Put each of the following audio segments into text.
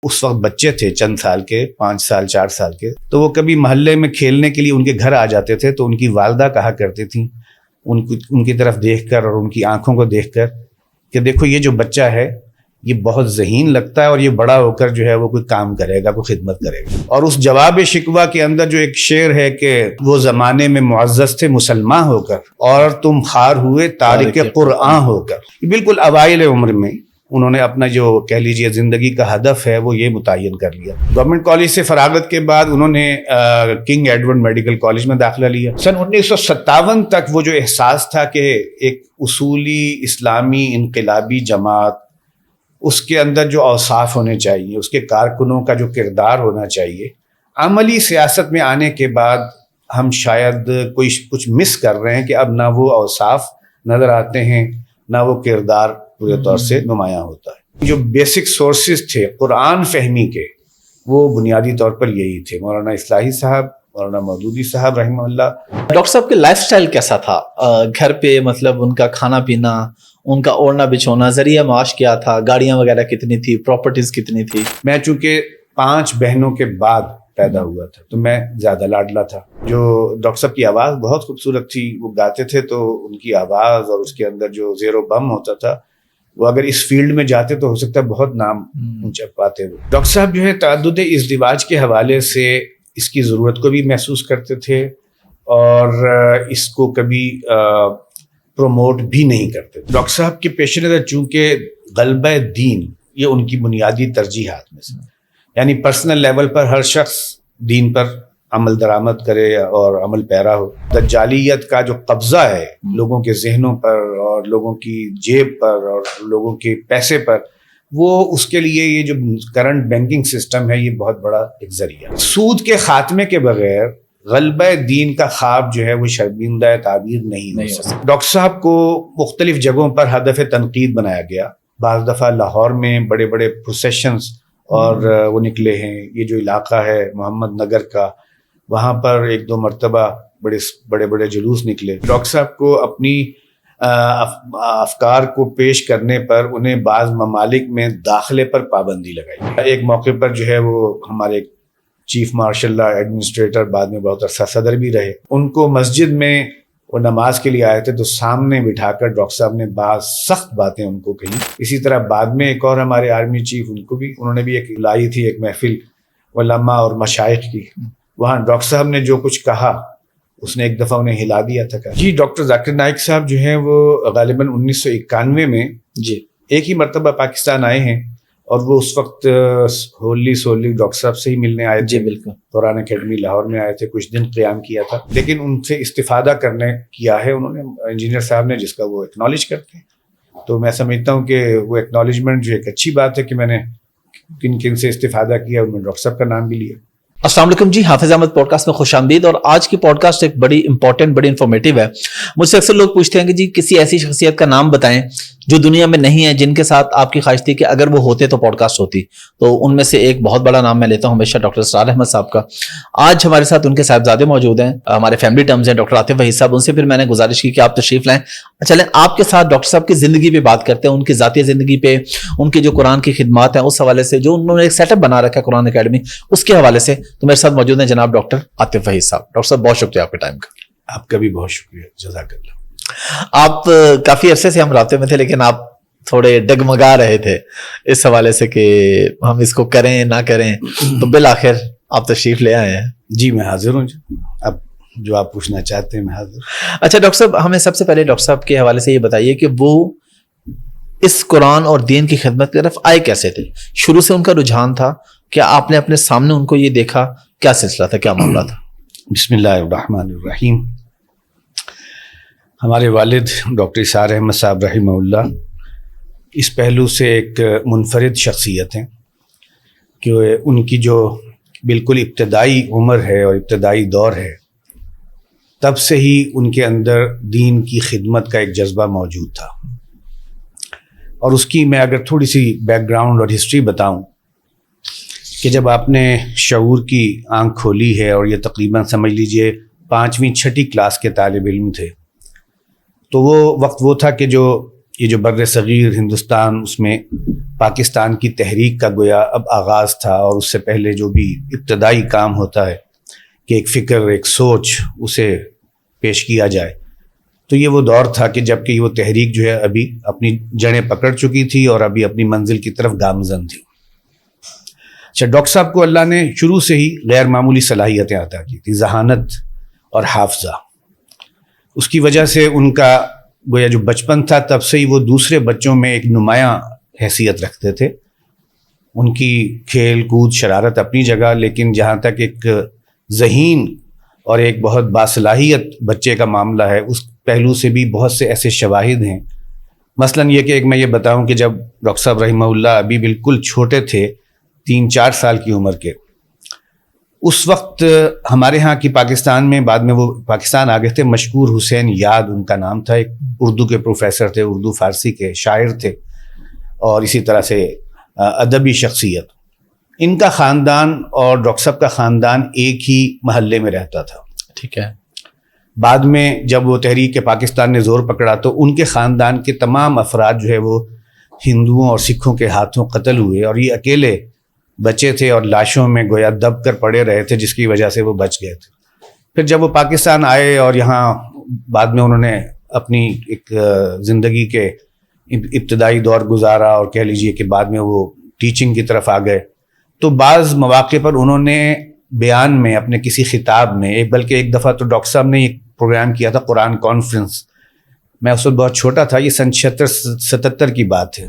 اس وقت بچے تھے چند سال کے، 5 سال 4 سال کے، تو وہ کبھی محلے میں کھیلنے کے لیے ان کے گھر آ جاتے تھے تو ان کی والدہ کہا کرتی تھیں ان کی طرف دیکھ کر اور ان کی آنکھوں کو دیکھ کر کہ دیکھو یہ جو بچہ ہے یہ بہت ذہین لگتا ہے اور یہ بڑا ہو کر جو ہے وہ کوئی کام کرے گا، کوئی خدمت کرے گا. اور اس جواب شکوہ کے اندر جو ایک شعر ہے کہ وہ زمانے میں معزز تھے مسلمان ہو کر اور تم خار ہوئے تارک قرآن ہو کر، بالکل اوائل عمر میں انہوں نے اپنا جو کہہ لیجیے زندگی کا ہدف ہے وہ یہ متعین کر لیا. گورنمنٹ کالج سے فراغت کے بعد انہوں نے کنگ ایڈورڈ میڈیکل کالج میں داخلہ لیا. سن 1957 تک وہ جو احساس تھا کہ ایک اصولی اسلامی انقلابی جماعت، اس کے اندر جو اوصاف ہونے چاہیے، اس کے کارکنوں کا جو کردار ہونا چاہیے، عملی سیاست میں آنے کے بعد ہم شاید کچھ مس کر رہے ہیں کہ اب نہ وہ اوصاف نظر آتے ہیں نہ وہ کردار پورے طور سے نمایاں ہوتا ہے. جو بیسک سورسز تھے قرآن فہمی کے وہ بنیادی طور پر یہی تھے. مولانا اصلاحی صاحب، مولانا مودودی صاحب رحمہ اللہ. ڈاکٹر صاحب کے لائف سٹائل کیسا تھا گھر پہ؟ مطلب ان کا کھانا پینا، ان کا اوڑھنا بچھونا، ذریعہ معاش کیا تھا، گاڑیاں وغیرہ کتنی تھی، پراپرٹیز کتنی تھی؟ میں چونکہ 5 بہنوں کے بعد پیدا ہوا تھا تو میں زیادہ لاڈلا تھا. جو ڈاکٹر صاحب کی آواز بہت خوبصورت تھی، وہ گاتے تھے تو ان کی آواز اور اس کے اندر جو زیر و بم ہوتا تھا وہ اگر اس فیلڈ میں جاتے تو ہو سکتا ہے بہت نام اونچا پاتے. وہ ڈاکٹر صاحب جو ہے تعدد ازدواج کے حوالے سے اس کی ضرورت کو بھی محسوس کرتے تھے اور اس کو کبھی پروموٹ بھی نہیں کرتے. ڈاکٹر صاحب کے پیش نظر چونکہ غلبہ دین یہ ان کی بنیادی ترجیحات میں سے، یعنی پرسنل لیول پر ہر شخص دین پر عمل درآمد کرے اور عمل پیرا ہو. دجالیت کا جو قبضہ ہے لوگوں کے ذہنوں پر اور لوگوں کی جیب پر اور لوگوں کے پیسے پر، وہ اس کے لیے یہ جو کرنٹ بینکنگ سسٹم ہے یہ بہت بڑا ایک ذریعہ. سود کے خاتمے کے بغیر غلبہ دین کا خواب جو ہے وہ شرمندہ تعبیر نہیں ہو سکتا. ڈاکٹر صاحب کو مختلف جگہوں پر ہدف تنقید بنایا گیا. بعض دفعہ لاہور میں بڑے بڑے پروسیشنز اور وہ نکلے ہیں. یہ جو علاقہ ہے محمد نگر کا، وہاں پر 1-2 مرتبہ بڑے بڑے جلوس نکلے. ڈاکٹر صاحب کو اپنی افکار کو پیش کرنے پر انہیں بعض ممالک میں داخلے پر پابندی لگائی. ایک موقع پر جو ہے وہ ہمارے چیف مارشل لا ایڈمنسٹریٹر، بعد میں بہت عرصہ صدر بھی رہے، ان کو مسجد میں وہ نماز کے لیے آئے تھے تو سامنے بٹھا کر ڈاکٹر صاحب نے بعض سخت باتیں ان کو کہی. اسی طرح بعد میں ایک اور ہمارے آرمی چیف، انہوں نے بھی ایک لائی تھی ایک محفل علماء اور مشائخ کی. وہاں ڈاکٹر صاحب نے جو کچھ کہا اس نے ایک دفعہ انہیں ہلا دیا تھا. جی ڈاکٹر ذاکر نائک صاحب جو ہیں وہ غالباً 1991 میں جی ایک ہی مرتبہ پاکستان آئے ہیں اور وہ اس وقت ہوللی سوللی ڈاکٹر صاحب سے ہی ملنے آئے تھے. جی بالکل. قرآن اکیڈمی لاہور میں آئے تھے، کچھ دن قیام کیا تھا، لیکن ان سے استفادہ کیا ہے انہوں نے انجینئر صاحب نے، جس کا وہ ایکنالج کرتے ہیں. تو میں سمجھتا ہوں کہ وہ ایکنالجمنٹ جو ایک اچھی بات ہے کہ میں نے کن سے استفادہ کیا، ان میں ڈاکٹر صاحب کا نام بھی لیا. السلام علیکم جی، حافظ احمد پوڈ کاسٹ میں خوش آمدید. اور آج کی پوڈ کاسٹ ایک بڑی امپورٹنٹ، بڑی انفارمیٹیو ہے. مجھ سے اکثر لوگ پوچھتے ہیں کہ جی کسی ایسی شخصیت کا نام بتائیں جو دنیا میں نہیں ہے، جن کے ساتھ آپ کی خواہش تھی کہ اگر وہ ہوتے تو پوڈ کاسٹ ہوتی. تو ان میں سے ایک بہت بڑا نام میں لیتا ہوں ہمیشہ، ڈاکٹر اسرار احمد صاحب کا. آج ہمارے ساتھ ان کے صاحبزادے موجود ہیں، ہمارے فیملی ٹرمز ہیں، ڈاکٹر عاطف وحید صاحب. ان سے پھر میں نے گزارش کی کہ آپ تشریف لائیں. چلیں آپ کے ساتھ ڈاکٹر صاحب کی زندگی پہ بات کرتے ہیں، ان کی ذاتی زندگی پہ، ان کی جو قرآن کی خدمات ہیں اس حوالے سے، جو انہوں نے ایک سیٹ اپ بنا رکھا ہے قرآن اکیڈمی، اس کے حوالے سے. تو میرے ساتھ موجود ہیں جناب ڈاکٹر عاطف وحید صاحب. ڈاکٹر صاحب بہت شکریہ آپ کے ٹائم کا. آپ کا بھی بہت شکریہ، جزاک اللہ. آپ کافی عرصے سے ہم رابطے میں تھے، لیکن آپ تھوڑے ڈگمگا رہے تھے اس حوالے سے کہ ہم اس کو کریں نہ کریں، تو بالآخر آپ تشریف لے آئے ہیں. جی میں حاضر ہوں. اب جو آپ پوچھنا چاہتے ہیں میں حاضر. اچھا ڈاکٹر صاحب، ہمیں سب سے پہلے ڈاکٹر صاحب کے حوالے سے یہ بتائیے کہ وہ اس قرآن اور دین کی خدمت کی طرف آئے کیسے تھے؟ شروع سے ان کا رجحان تھا؟ کیا آپ نے اپنے سامنے ان کو یہ دیکھا؟ کیا سلسلہ تھا، کیا معاملہ تھا؟ بسم اللہ الرحمن الرحیم. ہمارے والد ڈاکٹر اسرار احمد صاحب رحمہ اللہ اس پہلو سے ایک منفرد شخصیت ہیں کہ ان کی جو بالکل ابتدائی عمر ہے اور ابتدائی دور ہے، تب سے ہی ان کے اندر دین کی خدمت کا ایک جذبہ موجود تھا. اور اس کی میں اگر تھوڑی سی بیک گراؤنڈ اور ہسٹری بتاؤں کہ جب آپ نے شعور کی آنکھ کھولی ہے اور یہ تقریباً سمجھ لیجئے 5ویں 6ٹھی کلاس کے طالب علم تھے، تو وہ وقت وہ تھا کہ یہ جو بر صغیر ہندوستان، اس میں پاکستان کی تحریک کا گویا اب آغاز تھا، اور اس سے پہلے جو بھی ابتدائی کام ہوتا ہے کہ ایک فکر، ایک سوچ اسے پیش کیا جائے، تو یہ وہ دور تھا کہ جب کہ وہ تحریک جو ہے ابھی اپنی جڑیں پکڑ چکی تھی اور ابھی اپنی منزل کی طرف گامزن تھی۔ اچھا، ڈاکٹر صاحب کو اللہ نے شروع سے ہی غیر معمولی صلاحیتیں عطا کی تھی، ذہانت اور حافظہ۔ اس کی وجہ سے ان کا گویا جو بچپن تھا تب سے ہی وہ دوسرے بچوں میں ایک نمایاں حیثیت رکھتے تھے۔ ان کی کھیل کود شرارت اپنی جگہ، لیکن جہاں تک ایک ذہین اور ایک بہت باصلاحیت بچے کا معاملہ ہے، اس پہلو سے بھی بہت سے ایسے شواہد ہیں۔ مثلاً یہ کہ ایک میں یہ بتاؤں کہ جب ڈاکٹر صاحب رحمہ اللہ ابھی بالکل چھوٹے تھے، 3-4 سال کی عمر کے، اس وقت ہمارے ہاں کی پاکستان میں، بعد میں وہ پاکستان آ گئے تھے، مشکور حسین یاد ان کا نام تھا، ایک اردو کے پروفیسر تھے، اردو فارسی کے شاعر تھے، اور اسی طرح سے ادبی شخصیت۔ ان کا خاندان اور ڈاکٹر صاحب کا خاندان ایک ہی محلے میں رہتا تھا۔ ٹھیک ہے۔ بعد میں جب وہ تحریک پاکستان نے زور پکڑا تو ان کے خاندان کے تمام افراد جو ہے وہ ہندوؤں اور سکھوں کے ہاتھوں قتل ہوئے، اور یہ اکیلے بچے تھے اور لاشوں میں گویا دب کر پڑے رہے تھے، جس کی وجہ سے وہ بچ گئے تھے۔ پھر جب وہ پاکستان آئے اور یہاں بعد میں انہوں نے اپنی ایک زندگی کے ابتدائی دور گزارا، اور کہہ لیجئے کہ بعد میں وہ ٹیچنگ کی طرف آ گئے، تو بعض مواقع پر انہوں نے بیان میں اپنے کسی خطاب میں، بلکہ ایک دفعہ تو ڈاکٹر صاحب نے ایک پروگرام کیا تھا قرآن کانفرنس، میں اس وقت بہت چھوٹا تھا، یہ سن 76-77 کی بات ہے،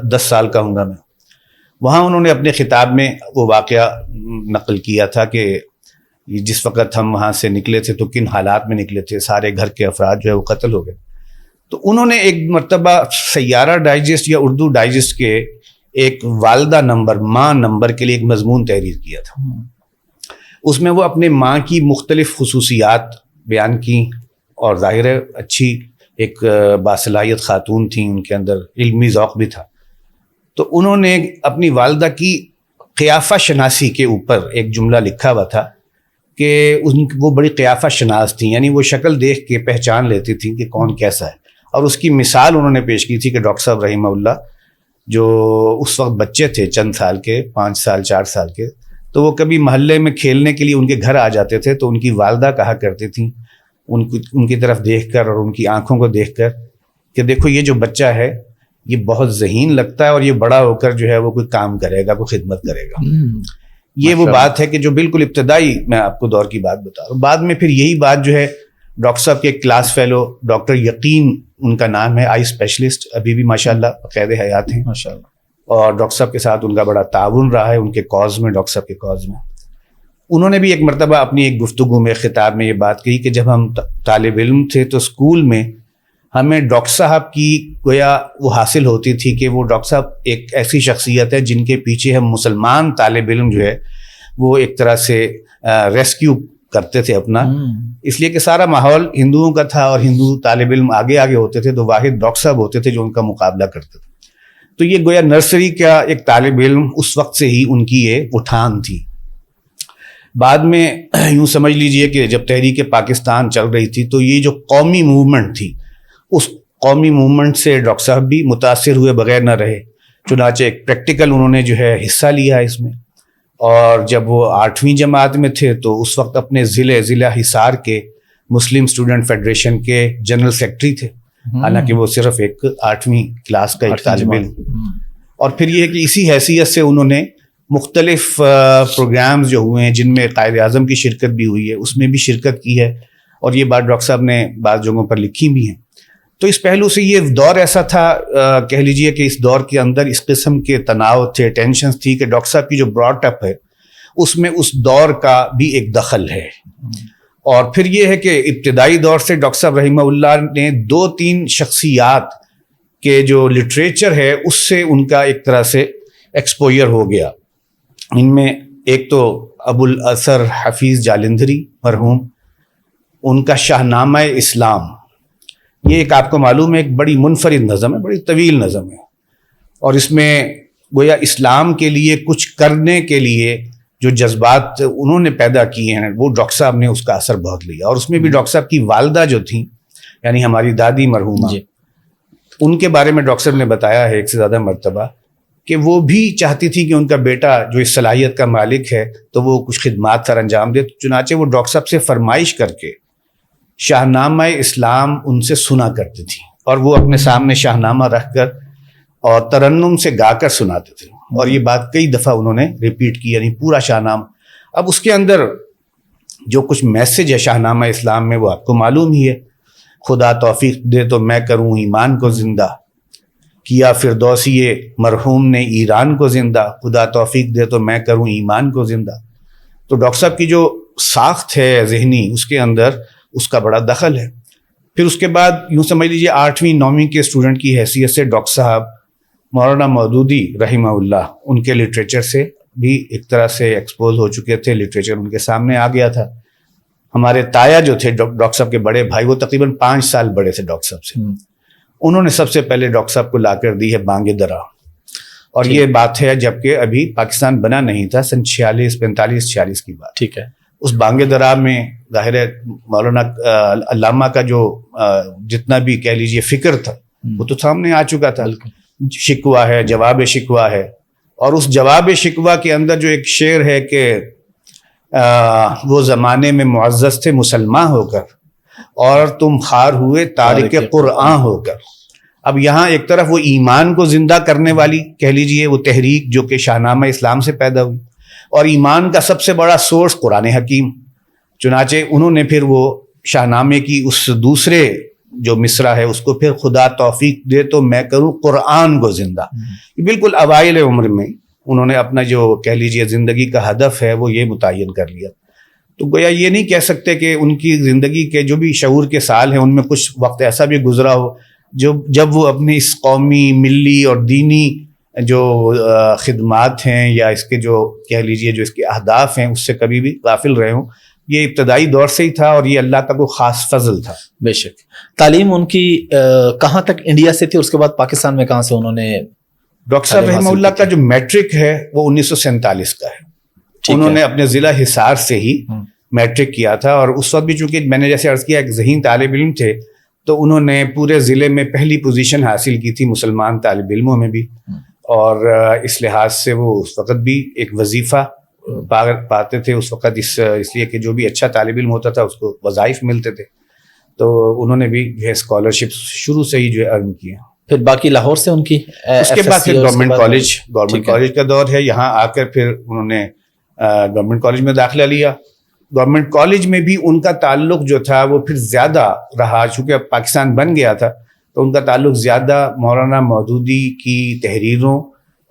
10 سال کا ہوں گا میں۔ وہاں انہوں نے اپنے خطاب میں وہ واقعہ نقل کیا تھا کہ جس وقت ہم وہاں سے نکلے تھے تو کن حالات میں نکلے تھے، سارے گھر کے افراد جو ہے وہ قتل ہو گئے۔ تو انہوں نے ایک مرتبہ سیارہ ڈائجسٹ یا اردو ڈائجسٹ کے ایک والدہ نمبر، ماں نمبر کے لیے ایک مضمون تحریر کیا تھا۔ اس میں وہ اپنے ماں کی مختلف خصوصیات بیان کی، اور ظاہر ہے اچھی ایک باصلاحیت خاتون تھیں، ان کے اندر علمی ذوق بھی تھا۔ تو انہوں نے اپنی والدہ کی قیافہ شناسی کے اوپر ایک جملہ لکھا ہوا تھا کہ وہ بڑی قیافہ شناس تھیں، یعنی وہ شکل دیکھ کے پہچان لیتی تھیں کہ کون کیسا ہے۔ اور اس کی مثال انہوں نے پیش کی تھی کہ ڈاکٹر صاحب رحمہ اللہ جو اس وقت بچے تھے، چند سال کے، 5 سال 4 سال کے، تو وہ کبھی محلے میں کھیلنے کے لیے ان کے گھر آ جاتے تھے، تو ان کی والدہ کہا کرتی تھیں ان کی طرف دیکھ کر اور ان کی آنکھوں کو دیکھ کر کہ دیکھو یہ جو بچہ ہے یہ بہت ذہین لگتا ہے، اور یہ بڑا ہو کر جو ہے وہ کوئی کام کرے گا، کوئی خدمت کرے گا۔ یہ وہ بات ہے کہ جو بالکل ابتدائی میں آپ کو دور کی بات بتا رہا ہوں۔ بعد میں پھر یہی بات جو ہے ڈاکٹر صاحب کے کلاس فیلو ڈاکٹر یقین ان کا نام ہے، آئی اسپیشلسٹ، ابھی بھی ماشاءاللہ قید حیات ہیں ماشاءاللہ، اور ڈاکٹر صاحب کے ساتھ ان کا بڑا تعاون رہا ہے ان کے کاز میں، ڈاکٹر صاحب کے کاز میں۔ انہوں نے بھی ایک مرتبہ اپنی ایک گفتگو میں، خطاب میں یہ بات کہی کہ جب ہم طالب علم تھے تو اسکول میں ہمیں ڈاکٹر صاحب کی گویا وہ حاصل ہوتی تھی کہ وہ ڈاکٹر صاحب ایک ایسی شخصیت ہے جن کے پیچھے ہم مسلمان طالب علم جو ہے وہ ایک طرح سے ریسکیو کرتے تھے اپنا، اس لیے کہ سارا ماحول ہندوؤں کا تھا اور ہندو طالب علم آگے آگے ہوتے تھے، تو واحد ڈاکٹر صاحب ہوتے تھے جو ان کا مقابلہ کرتے تھے۔ تو یہ گویا نرسری کا ایک طالب علم اس وقت سے ہی ان کی یہ اٹھان تھی۔ بعد میں یوں سمجھ لیجئے کہ جب تحریک پاکستان چل رہی تھی تو یہ جو قومی موومنٹ تھی، اس قومی موومنٹ سے ڈاکٹر صاحب بھی متاثر ہوئے بغیر نہ رہے، چنانچہ ایک پریکٹیکل انہوں نے جو ہے حصہ لیا اس میں۔ اور جب وہ 8ویں جماعت میں تھے تو اس وقت اپنے ضلع حصار کے مسلم اسٹوڈنٹ فیڈریشن کے جنرل سیکرٹری تھے، حالانکہ وہ صرف ایک 8ویں کلاس کا ایک طالب علم۔ اور پھر یہ کہ اسی حیثیت سے انہوں نے مختلف پروگرامز جو ہوئے ہیں جن میں قائد اعظم کی شرکت بھی ہوئی ہے، اس میں بھی شرکت کی ہے، اور یہ بات ڈاکٹر صاحب نے بعض جگہوں پر لکھی بھی ہیں۔ تو اس پہلو سے یہ دور ایسا تھا، کہہ لیجئے کہ اس دور کے اندر اس قسم کے تناؤ تھے، ٹینشنز تھی کہ ڈاکٹر صاحب کی جو براٹ اپ ہے اس میں اس دور کا بھی ایک دخل ہے۔ اور پھر یہ ہے کہ ابتدائی دور سے ڈاکٹر صاحب رحمہ اللہ نے 2-3 شخصیات کے جو لٹریچر ہے اس سے ان کا ایک طرح سے ایکسپوئر ہو گیا۔ ان میں ایک تو ابو الاثر حفیظ جالندھری مرحوم، ان کا شاہنامہ اسلام، یہ ایک آپ کو معلوم ہے ایک بڑی منفرد نظم ہے، بڑی طویل نظم ہے، اور اس میں گویا اسلام کے لیے کچھ کرنے کے لیے جو جذبات انہوں نے پیدا کیے ہیں وہ ڈاکٹر صاحب نے اس کا اثر بہت لیا۔ اور اس میں بھی ڈاکٹر صاحب کی والدہ جو تھیں، یعنی ہماری دادی مرحومہ، ان کے بارے میں ڈاکٹر صاحب نے بتایا ہے ایک سے زیادہ مرتبہ کہ وہ بھی چاہتی تھی کہ ان کا بیٹا جو اس صلاحیت کا مالک ہے تو وہ کچھ خدمات سر انجام دے. چنانچہ وہ ڈاکٹر صاحب سے فرمائش کر کے شاہنامہ اسلام ان سے سنا کرتی تھی, اور وہ اپنے سامنے شاہنامہ رکھ کر اور ترنم سے گا کر سناتے تھے, اور یہ بات کئی دفعہ انہوں نے ریپیٹ کی, یعنی پورا شاہنامہ. اب اس کے اندر جو کچھ میسج ہے شاہنامہ اسلام میں وہ آپ کو معلوم ہی ہے. خدا توفیق دے تو میں کروں ایمان کو زندہ, کیا فردوسی مرحوم نے ایران کو زندہ, خدا توفیق دے تو میں کروں ایمان کو زندہ. تو ڈاکٹر صاحب کی جو ساخت ہے ذہنی, اس کے اندر اس کا بڑا دخل ہے. پھر اس کے بعد یوں سمجھ لیجیے 8ویں 9ویں کے اسٹوڈنٹ کی حیثیت سے ڈاکٹر صاحب مولانا مودودی رحمہ اللہ ان کے لٹریچر سے بھی ایک طرح سے ایکسپوز ہو چکے تھے, لٹریچر ان کے سامنے آ گیا تھا. ہمارے تایا جو تھے ڈاکٹر صاحب کے بڑے بھائی, وہ تقریباً 5 سال بڑے تھے ڈاکٹر صاحب سے, انہوں نے سب سے پہلے ڈاکٹر صاحب کو لا کر دی ہے بانگ درا. اور یہ بات ہے جبکہ ابھی پاکستان بنا نہیں تھا, سن 46 45 46 کی بات. ٹھیک ہے. اس بانگ درا میں ظاہر ہے مولانا علامہ کا جو جتنا بھی کہہ لیجیے فکر تھا وہ تو سامنے آ چکا تھا. شکوہ ہے, جواب شکوہ ہے, اور اس جواب شکوہ کے اندر جو ایک شعر ہے کہ وہ زمانے میں معزز تھے مسلمان ہو کر, اور تم خار ہوئے تارک قرآن ہو کر. اب یہاں ایک طرف وہ ایمان کو زندہ کرنے والی کہہ لیجئے وہ تحریک جو کہ شاہنامہ اسلام سے پیدا ہوئی, اور ایمان کا سب سے بڑا سورس قرآن حکیم. چنانچہ انہوں نے پھر وہ شاہنامے کی اس دوسرے جو مصرع ہے اس کو پھر خدا توفیق دے تو میں کروں قرآن کو زندہ. بالکل اوائل عمر میں انہوں نے اپنا جو کہہ لیجئے زندگی کا ہدف ہے وہ یہ متعین کر لیا. تو گویا یہ نہیں کہہ سکتے کہ ان کی زندگی کے جو بھی شعور کے سال ہیں ان میں کچھ وقت ایسا بھی گزرا ہو جب وہ اپنی اس قومی, ملی اور دینی جو خدمات ہیں یا اس کے جو کہہ لیجئے جو اس کے اہداف ہیں اس سے کبھی بھی غافل رہے ہوں. یہ ابتدائی دور سے ہی تھا, اور یہ اللہ کا کوئی خاص فضل تھا. بے شک. تعلیم ان کی کہاں تک انڈیا سے تھی, اس کے بعد پاکستان میں کہاں سے انہوں نے؟ ڈاکٹر صاحب رحمہ اللہ کا جو میٹرک ہے وہ 1947 کا ہے. انہوں نے اپنے ضلع حصار سے ہی میٹرک کیا تھا, اور اس وقت بھی چونکہ میں نے جیسے عرض کیا ایک ذہین طالب علم تھے تو انہوں نے پورے ضلع میں پہلی پوزیشن حاصل کی تھی مسلمان طالب علموں میں بھی, اور اس لحاظ سے وہ اس وقت بھی ایک وظیفہ پاتے تھے اس وقت, اس لیے کہ جو بھی اچھا طالب علم ہوتا تھا اس کو وظائف ملتے تھے. تو انہوں نے بھی جو ہے اسکالرشپ شروع سے ہی جو ہے ارن کیا. پھر باقی لاہور سے ان کی اس کے بعد پھر گورنمنٹ کالج کا دور ہے. یہاں آ کر پھر انہوں نے گورنمنٹ کالج میں داخلہ لیا. گورنمنٹ کالج میں بھی ان کا تعلق جو تھا وہ پھر زیادہ رہا, چونکہ اب پاکستان بن گیا تھا تو ان کا تعلق زیادہ مولانا مودودی کی تحریروں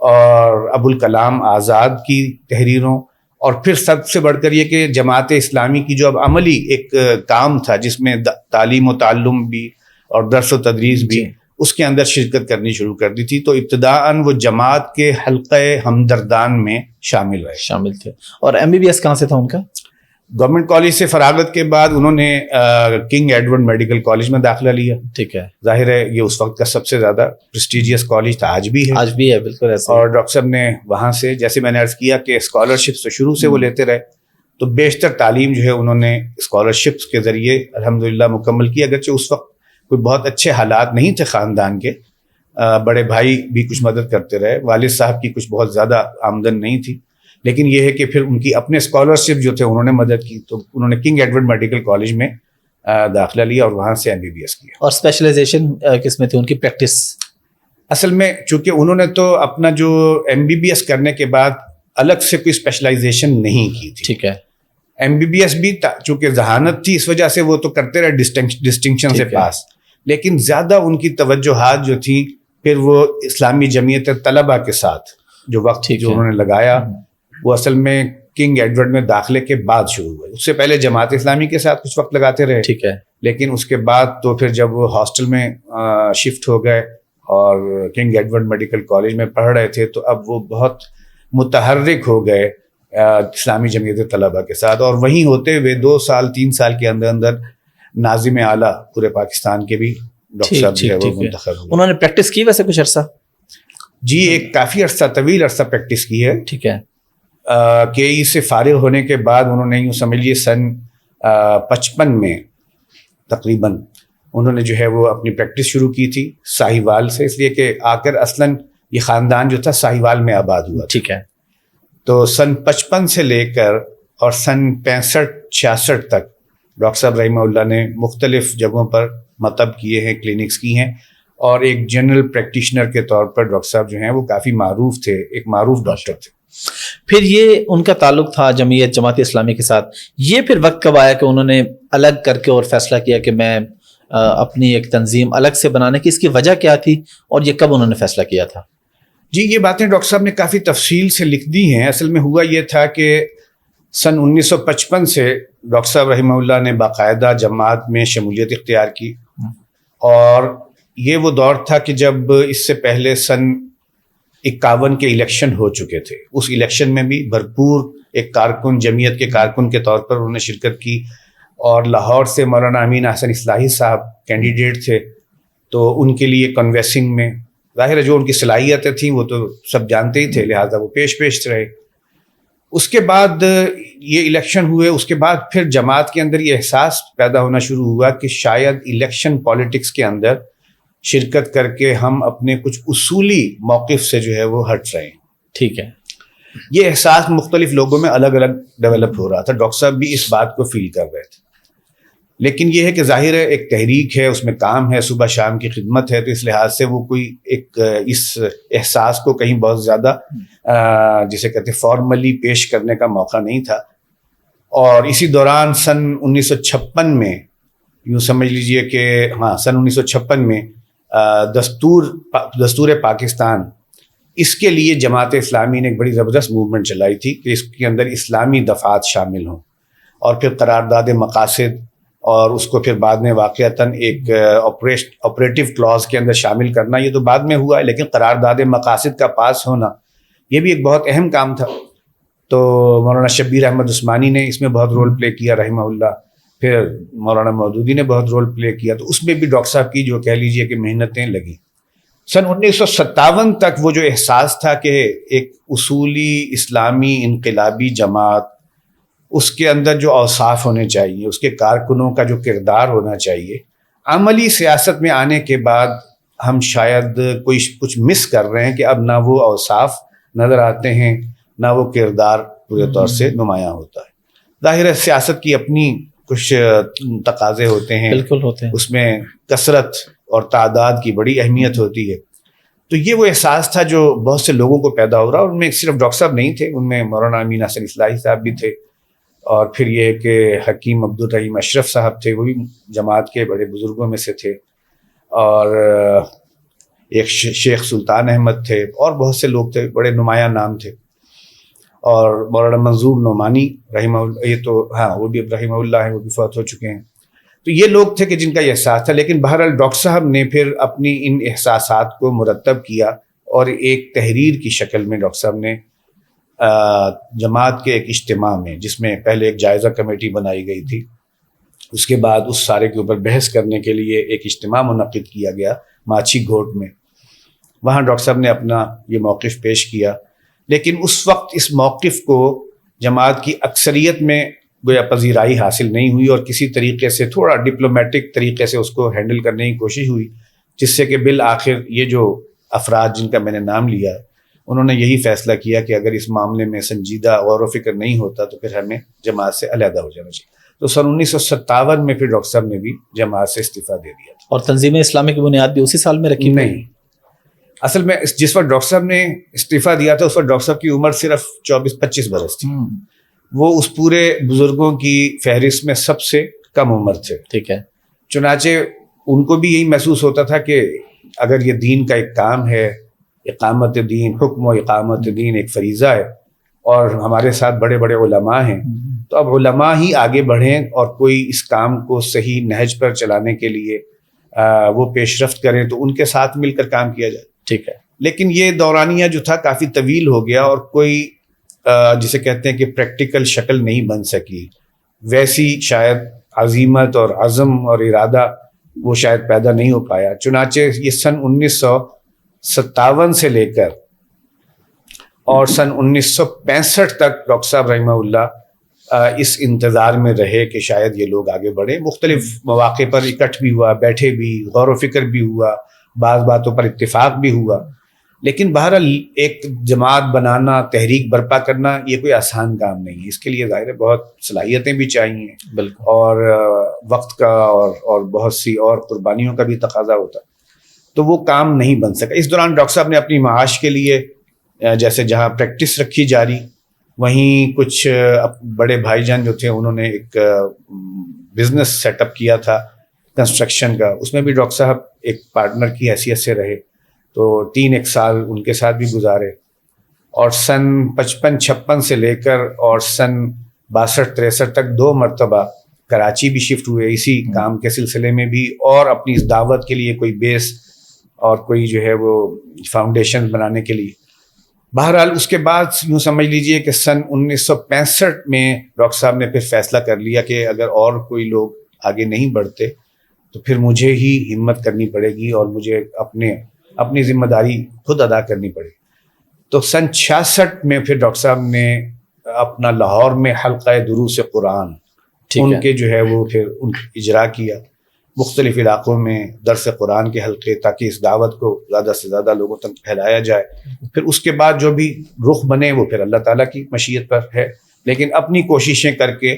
اور ابوالکلام آزاد کی تحریروں, اور پھر سب سے بڑھ کر یہ کہ جماعت اسلامی کی جو اب عملی ایک کام تھا جس میں تعلیم و تعلم بھی اور درس و تدریس بھی, اس کے اندر شرکت کرنی شروع کر دی تھی. تو ابتداءً وہ جماعت کے حلقہ ہمدردان میں شامل تھے. اور MBBS کہاں سے تھا ان کا؟ گورنمنٹ کالج سے فراغت کے بعد انہوں نے کنگ ایڈورڈ میڈیکل کالج میں داخلہ لیا. ٹھیک ہے. ظاہر ہے یہ اس وقت کا سب سے زیادہ پریسٹیجیس کالج تھا, آج بھی ہے بالکل ایسا. اور ڈاکٹر صاحب نے وہاں سے, جیسے میں نے عرض کیا کہ اسکالرشپس تو شروع سے وہ لیتے رہے, تو بیشتر تعلیم جو ہے انہوں نے اسکالرشپس کے ذریعے الحمدللہ مکمل کی. اگرچہ اس وقت کوئی بہت اچھے حالات نہیں تھے خاندان کے, بڑے بھائی بھی کچھ مدد کرتے رہے, والد صاحب کی کچھ بہت زیادہ آمدن نہیں تھی, لیکن یہ ہے کہ پھر ان کی اپنے اسکالرشپ جو تھے انہوں نے مدد کی. تو انہوں نے کنگ ایڈورڈ میڈیکل کالج میں داخلہ لیا اور وہاں سے MBBS کیا. اور اسپیشلائزیشن کس میں تھی ان کی پریکٹس؟ اصل میں چونکہ انہوں نے تو اپنا جو MBBS کرنے کے بعد الگ سے کوئی اسپیشلائزیشن نہیں کی تھی. ٹھیک ہے. MBBS بھی چونکہ ذہانت تھی اس وجہ سے وہ تو کرتے رہے ڈسٹنکشن سے پاس, لیکن زیادہ ان کی توجہات جو تھیں پھر وہ اسلامی جمعیت طلبہ کے ساتھ جو وقت جو انہوں نے لگایا وہ اصل میں کنگ ایڈورڈ میں داخلے کے بعد شروع ہوئے. اس سے پہلے جماعت اسلامی کے ساتھ کچھ وقت لگاتے رہے. ٹھیک ہے. لیکن اس کے بعد تو پھر جب وہ ہاسٹل میں شفٹ ہو گئے اور کنگ ایڈورڈ میڈیکل کالج میں پڑھ رہے تھے تو اب وہ بہت متحرک ہو گئے اسلامی جمعیت طلبہ کے ساتھ, اور وہیں ہوتے ہوئے 2 سال 3 سال کے اندر ناظم اعلیٰ پورے پاکستان کے بھی ڈاکٹر صاحب جو ہے وہ منتخب ہوئے. انہوں نے پریکٹس کی ویسے کچھ عرصہ؟ جی ایک کافی عرصہ, طویل عرصہ پریکٹس کی ہے. ٹھیک ہے. KE سے فارغ ہونے کے بعد انہوں نے یوں سمجھیے سن 55 میں تقریباً انہوں نے جو ہے وہ اپنی پریکٹس شروع کی تھی ساہیوال سے, اس لیے کہ آ کر اصلاً یہ خاندان جو تھا ساہیوال میں آباد ہوا. ٹھیک ہے. تو سن 55 سے لے کر اور سن 65-66 تک ڈاکٹر صاحب رحمہ اللہ نے مختلف جگہوں پر مطب کیے ہیں, کلینکس کی ہیں, اور ایک جنرل پریکٹیشنر کے طور پر ڈاکٹر صاحب جو ہیں وہ کافی معروف تھے, ایک معروف ڈاکٹر تھے. پھر یہ ان کا تعلق تھا جماعت اسلامی کے ساتھ, یہ پھر وقت کب آیا کہ انہوں نے الگ کر کے اور فیصلہ کیا کہ میں اپنی ایک تنظیم الگ سے بنانے کی, اس کی وجہ کیا تھی اور یہ کب انہوں نے فیصلہ کیا تھا؟ جی یہ باتیں ڈاکٹر صاحب نے کافی تفصیل سے لکھ دی ہیں. اصل میں ہوا یہ تھا کہ سن 1955 سے ڈاکٹر صاحب رحمہ اللہ نے باقاعدہ جماعت میں شمولیت اختیار کی, اور یہ وہ دور تھا کہ جب اس سے پہلے سن 51 کے الیکشن ہو چکے تھے. اس الیکشن میں بھی بھرپور ایک کارکن, جمعیت کے کارکن کے طور پر انہوں نے شرکت کی, اور لاہور سے مولانا امین احسن اصلاحی صاحب کینڈیڈیٹ تھے, تو ان کے لیے کنوینسنگ میں ظاہر ہے جو ان کی صلاحیتیں تھیں وہ تو سب جانتے ہی تھے, لہٰذا وہ پیش رہے. اس کے بعد یہ الیکشن ہوئے, اس کے بعد پھر جماعت کے اندر یہ احساس پیدا ہونا شروع ہوا کہ شاید الیکشن پالیٹکس کے اندر شرکت کر کے ہم اپنے کچھ اصولی موقف سے جو ہے وہ ہٹ رہے ہیں. ٹھیک ہے. یہ احساس مختلف لوگوں میں الگ الگ ڈیولپ ہو رہا تھا. ڈاکٹر صاحب بھی اس بات کو فیل کر رہے تھے, لیکن یہ ہے کہ ظاہر ہے ایک تحریک ہے, اس میں کام ہے, صبح شام کی خدمت ہے, تو اس لحاظ سے وہ کوئی ایک اس احساس کو کہیں بہت زیادہ جسے کہتے ہیں فارملی پیش کرنے کا موقع نہیں تھا. اور اسی دوران سن 1956 میں یوں سمجھ لیجئے کہ سن 1956 میں دستور پاکستان, اس کے لیے جماعت اسلامی نے ایک بڑی زبردست موومنٹ چلائی تھی کہ اس کے اندر اسلامی دفعات شامل ہوں, اور پھر قرارداد مقاصد, اور اس کو پھر بعد میں واقعتاً ایک آپریٹو کلاز کے اندر شامل کرنا, یہ تو بعد میں ہوا ہے, لیکن قرارداد مقاصد کا پاس ہونا یہ بھی ایک بہت اہم کام تھا. تو مولانا شبیر احمد عثمانی نے اس میں بہت رول پلے کیا رحمہ اللہ, پھر مولانا مودودی نے بہت رول پلے کیا, تو اس میں بھی ڈاکٹر صاحب کی جو کہہ لیجئے کہ محنتیں لگیں. سن 1957 تک وہ جو احساس تھا کہ ایک اصولی اسلامی انقلابی جماعت, اس کے اندر جو اوصاف ہونے چاہیے, اس کے کارکنوں کا جو کردار ہونا چاہیے, عملی سیاست میں آنے کے بعد ہم شاید کچھ مس کر رہے ہیں کہ اب نہ وہ اوصاف نظر آتے ہیں, نہ وہ کردار پورے طور سے نمایاں ہوتا ہے. ظاہر ہے سیاست کی اپنی کچھ تقاضے ہوتے ہیں, بالکل ہوتے ہیں, اس میں کثرت اور تعداد کی بڑی اہمیت ہوتی ہے. تو یہ وہ احساس تھا جو بہت سے لوگوں کو پیدا ہو رہا, اور ان میں صرف ڈاکٹر صاحب نہیں تھے, ان میں مولانا امین احسن اصلاحی صاحب بھی تھے, اور پھر یہ کہ حکیم عبدالرحیم اشرف صاحب تھے, وہ بھی جماعت کے بڑے بزرگوں میں سے تھے, اور ایک شیخ سلطان احمد تھے, اور بہت سے لوگ تھے, بڑے نمایاں نام تھے, اور مولانا منظور نعمانی رحمہ اللہ, یہ تو وہ بھی اب رحمہ اللہ ہیں, وہ بھی فوت ہو چکے ہیں. تو یہ لوگ تھے کہ جن کا یہ احساس تھا. لیکن بہرحال ڈاکٹر صاحب نے پھر اپنی ان احساسات کو مرتب کیا, اور ایک تحریر کی شکل میں ڈاکٹر صاحب نے جماعت کے ایک اجتماع میں, جس میں پہلے ایک جائزہ کمیٹی بنائی گئی تھی, اس کے بعد اس سارے کے اوپر بحث کرنے کے لیے ایک اجتماع منعقد کیا گیا ماچھی گھوٹ میں. وہاں ڈاکٹر صاحب نے اپنا یہ موقف پیش کیا, لیکن اس وقت اس موقف کو جماعت کی اکثریت میں گویا پذیرائی حاصل نہیں ہوئی, اور کسی طریقے سے تھوڑا ڈپلومیٹک طریقے سے اس کو ہینڈل کرنے کی کوشش ہوئی, جس سے کہ بالآخر یہ جو افراد جن کا میں نے نام لیا, انہوں نے یہی فیصلہ کیا کہ اگر اس معاملے میں سنجیدہ غور و فکر نہیں ہوتا تو پھر ہمیں جماعت سے علیحدہ ہو جانا چاہیے. تو سن 1957 میں پھر ڈاکٹر صاحب نے بھی جماعت سے استعفیٰ دے دیا تھا. اور تنظیم اسلامی کی بنیاد بھی اسی سال میں رکھی؟ نہیں, اصل میں جس وقت ڈاکٹر صاحب نے استعفیٰ دیا تھا اس وقت ڈاکٹر صاحب کی عمر صرف 24-25 برس تھی. وہ اس پورے بزرگوں کی فہرست میں سب سے کم عمر تھے. ٹھیک ہے. چنانچہ ان کو بھی یہی محسوس ہوتا تھا کہ اگر یہ دین کا ایک کام ہے, اقامت دین, حکم و اقامت دین ایک فریضہ ہے, اور ہمارے ساتھ بڑے بڑے علماء ہیں, تو اب علماء ہی آگے بڑھیں اور کوئی اس کام کو صحیح نہج پر چلانے کے لیے وہ پیش رفت کریں, تو ان کے ساتھ مل کر کام کیا جائے. ٹھیک ہے. لیکن یہ دورانیہ جو تھا کافی طویل ہو گیا, اور کوئی جسے کہتے ہیں کہ پریکٹیکل شکل نہیں بن سکی, ویسی شاید عزیمت اور عزم اور ارادہ وہ شاید پیدا نہیں ہو پایا. چنانچہ یہ سن 1957 سے لے کر اور سن 1965 تک ڈاکٹر صاحب رحمہ اللہ اس انتظار میں رہے کہ شاید یہ لوگ آگے بڑھیں. مختلف مواقع پر اکٹھ بھی ہوا, بیٹھے بھی, غور و فکر بھی ہوا, بعض باتوں پر اتفاق بھی ہوا, لیکن بہرحال ایک جماعت بنانا، تحریک برپا کرنا یہ کوئی آسان کام نہیں ہے. اس کے لیے ظاہر ہے بہت صلاحیتیں بھی چاہیے بالکل، اور وقت کا اور بہت سی اور قربانیوں کا بھی تقاضا ہوتا ہے. تو وہ کام نہیں بن سکا. اس دوران ڈاکٹر صاحب نے اپنی معاش کے لیے جیسے جہاں پریکٹس رکھی جاری، وہیں کچھ بڑے بھائی جان جو تھے انہوں نے ایک بزنس سیٹ اپ کیا تھا کنسٹرکشن کا. اس میں بھی ڈاکٹر صاحب ایک پارٹنر کی حیثیت سے رہے. تو 3 سال ان کے ساتھ بھی گزارے اور سن 55-56 سے لے کر اور سن 62-63 تک 2 مرتبہ کراچی بھی شفٹ ہوئے اسی کام کے سلسلے میں بھی، اور اپنی اس دعوت کے لیے کوئی بیس اور کوئی جو ہے وہ فاؤنڈیشن بنانے کے لیے. بہرحال اس کے بعد یوں سمجھ لیجئے کہ سن 1965 میں ڈاکٹر صاحب نے پھر فیصلہ کر لیا کہ اگر اور کوئی لوگ آگے نہیں بڑھتے تو پھر مجھے ہی ہمت کرنی پڑے گی اور مجھے اپنی ذمہ داری خود ادا کرنی پڑے گی. تو سن 66 میں پھر ڈاکٹر صاحب نے اپنا لاہور میں حلقہ دروس قرآن ان کے جو ہے وہ پھر ان اجرا کیا مختلف علاقوں میں درس قرآن کے حلقے، تاکہ اس دعوت کو زیادہ سے زیادہ لوگوں تک پھیلایا جائے. پھر اس کے بعد جو بھی رخ بنے وہ پھر اللہ تعالیٰ کی مشیت پر ہے، لیکن اپنی کوششیں کر کے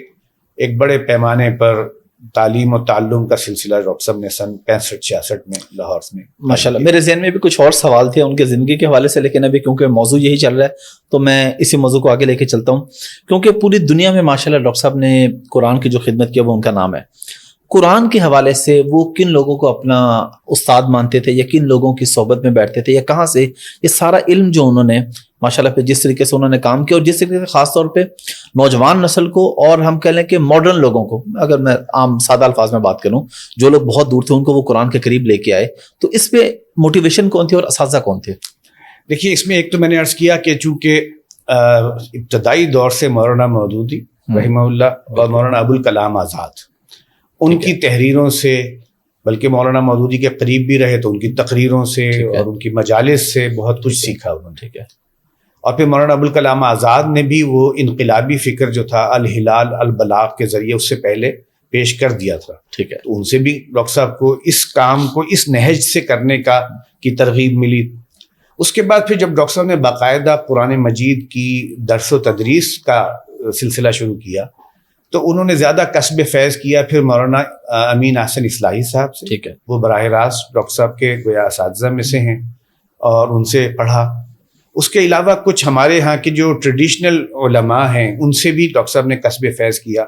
ایک بڑے پیمانے پر تعلیم و تعلم کا سلسلہ ڈاکٹر صاحب نے سن 65-66 میں لاہور میں. ماشاءاللہ میرے ذہن میں بھی کچھ اور سوال تھے ان کے زندگی کے حوالے سے، لیکن ابھی کیونکہ موضوع یہی چل رہا ہے تو میں اسی موضوع کو آگے لے کے چلتا ہوں. کیونکہ پوری دنیا میں ماشاءاللہ ڈاکٹر صاحب نے قرآن کی جو خدمت کی وہ ان کا نام ہے. قرآن کے حوالے سے وہ کن لوگوں کو اپنا استاد مانتے تھے یا کن لوگوں کی صحبت میں بیٹھتے تھے، یا کہاں سے یہ سارا علم جو انہوں نے ماشاءاللہ پہ جس طریقے سے انہوں نے کام کیا، اور جس طریقے سے خاص طور پہ نوجوان نسل کو اور ہم کہہ لیں کہ ماڈرن لوگوں کو، اگر میں عام سادہ الفاظ میں بات کروں، جو لوگ بہت دور تھے ان کو وہ قرآن کے قریب لے کے آئے، تو اس پہ موٹیویشن کون تھی اور اساتذہ کون تھے؟ دیکھیے اس میں ایک تو میں نے عرض کیا کہ چونکہ ابتدائی دور سے مولانا مودودی رحمہ اللہ اور مولانا ابوالکلام آزاد ان کی تحریروں سے، بلکہ مولانا مودودی کے قریب بھی رہے تو ان کی تقریروں سے اور ان کی مجالس سے بہت کچھ سیکھا انہوں نے. ٹھیک ہے. اور پھر مولانا ابوالکلام آزاد نے بھی وہ انقلابی فکر جو تھا الہلال البلاغ کے ذریعے اس سے پہلے پیش کر دیا تھا. ٹھیک ہے. تو ان سے بھی ڈاکٹر صاحب کو اس کام کو اس نہج سے کرنے کی ترغیب ملی. اس کے بعد پھر جب ڈاکٹر صاحب نے باقاعدہ قرآن مجید کی درس و تدریس کا سلسلہ شروع کیا تو انہوں نے زیادہ کسب فیض کیا پھر مولانا امین احسن اصلاحی صاحب سے. ٹھیک ہے. وہ براہ راست ڈاکٹر صاحب کے گویا اساتذہ میں سے ہیں اور ان سے پڑھا. اس کے علاوہ کچھ ہمارے ہاں کے جو ٹریڈیشنل علماء ہیں ان سے بھی ڈاکٹر صاحب نے کسب فیض کیا.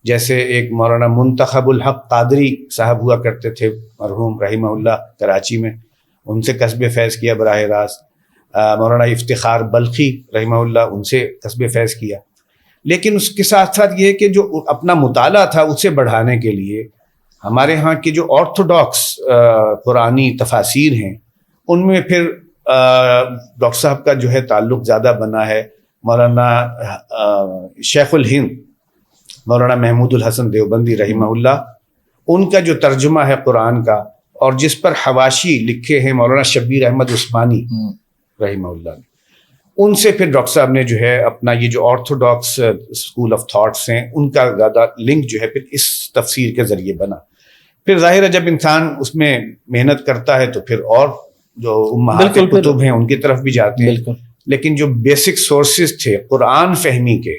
جیسے ایک مولانا منتخب الحق قادری صاحب ہوا کرتے تھے مرحوم رحمہ اللہ کراچی میں، ان سے کسب فیض کیا براہ راست. مولانا افتخار بلخی رحمہ اللہ ان سے کسب فیض کیا. لیکن اس کے ساتھ ساتھ یہ کہ جو اپنا مطالعہ تھا اسے بڑھانے کے لیے ہمارے ہاں کے جو آرتھوڈاکس قرآنی تفاسیر ہیں ان میں پھر ڈاکٹر صاحب کا جو ہے تعلق زیادہ بنا ہے. مولانا شیخ الہند مولانا محمود الحسن دیوبندی رحمہ اللہ، ان کا جو ترجمہ ہے قرآن کا اور جس پر حواشی لکھے ہیں مولانا شبیر احمد عثمانی رحمہ اللہ، ان سے پھر ڈاکٹر صاحب نے جو ہے اپنا یہ جو آرتھوڈاکس اسکول آف تھاٹس ہیں ان کا زیادہ لنک جو ہے پھر اس تفسیر کے ذریعے بنا. پھر ظاہر ہے جب انسان اس میں محنت کرتا ہے تو پھر اور جو امہات کتب ہیں ان کی طرف بھی جاتے ہیں. لیکن جو بیسک سورسز تھے قرآن فہمی کے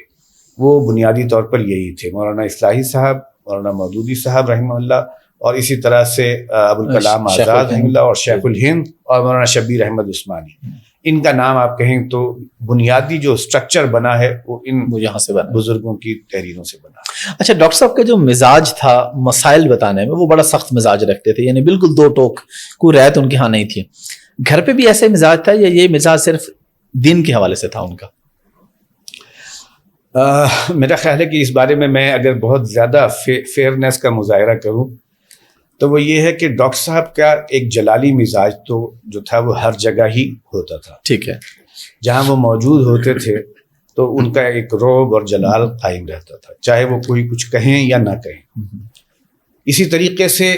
وہ بنیادی طور پر یہی تھے، مولانا اصلاحی صاحب، مولانا مودودی صاحب رحمہ اللہ، اور اسی طرح سے ابوالکلام آزاد رحمہ اللہ اور شیخ الہند اور مولانا شبیر احمد عثمانی. ان کا نام آپ کہیں تو بنیادی جو سٹرکچر بنا ہے وہ ان یہاں سے بنا، بزرگوں کی تحریروں سے بنا. اچھا ڈاکٹر صاحب کا جو مزاج تھا مسائل بتانے میں وہ بڑا سخت مزاج رکھتے تھے، یعنی بالکل دو ٹوک کوئی رعایت ان کے ہاں نہیں تھی. گھر پہ بھی ایسے مزاج تھا یا یہ مزاج صرف دین کے حوالے سے تھا ان کا؟ میرا خیال ہے کہ اس بارے میں اگر بہت زیادہ فیئرنیس کا مظاہرہ کروں تو وہ یہ ہے کہ ڈاکٹر صاحب کا ایک جلالی مزاج تو جو تھا وہ ہر جگہ ہی ہوتا تھا. ٹھیک ہے. جہاں وہ موجود ہوتے تھے تو ان کا ایک رعب اور جلال قائم رہتا تھا، چاہے وہ کوئی کچھ کہیں یا نہ کہیں. اسی طریقے سے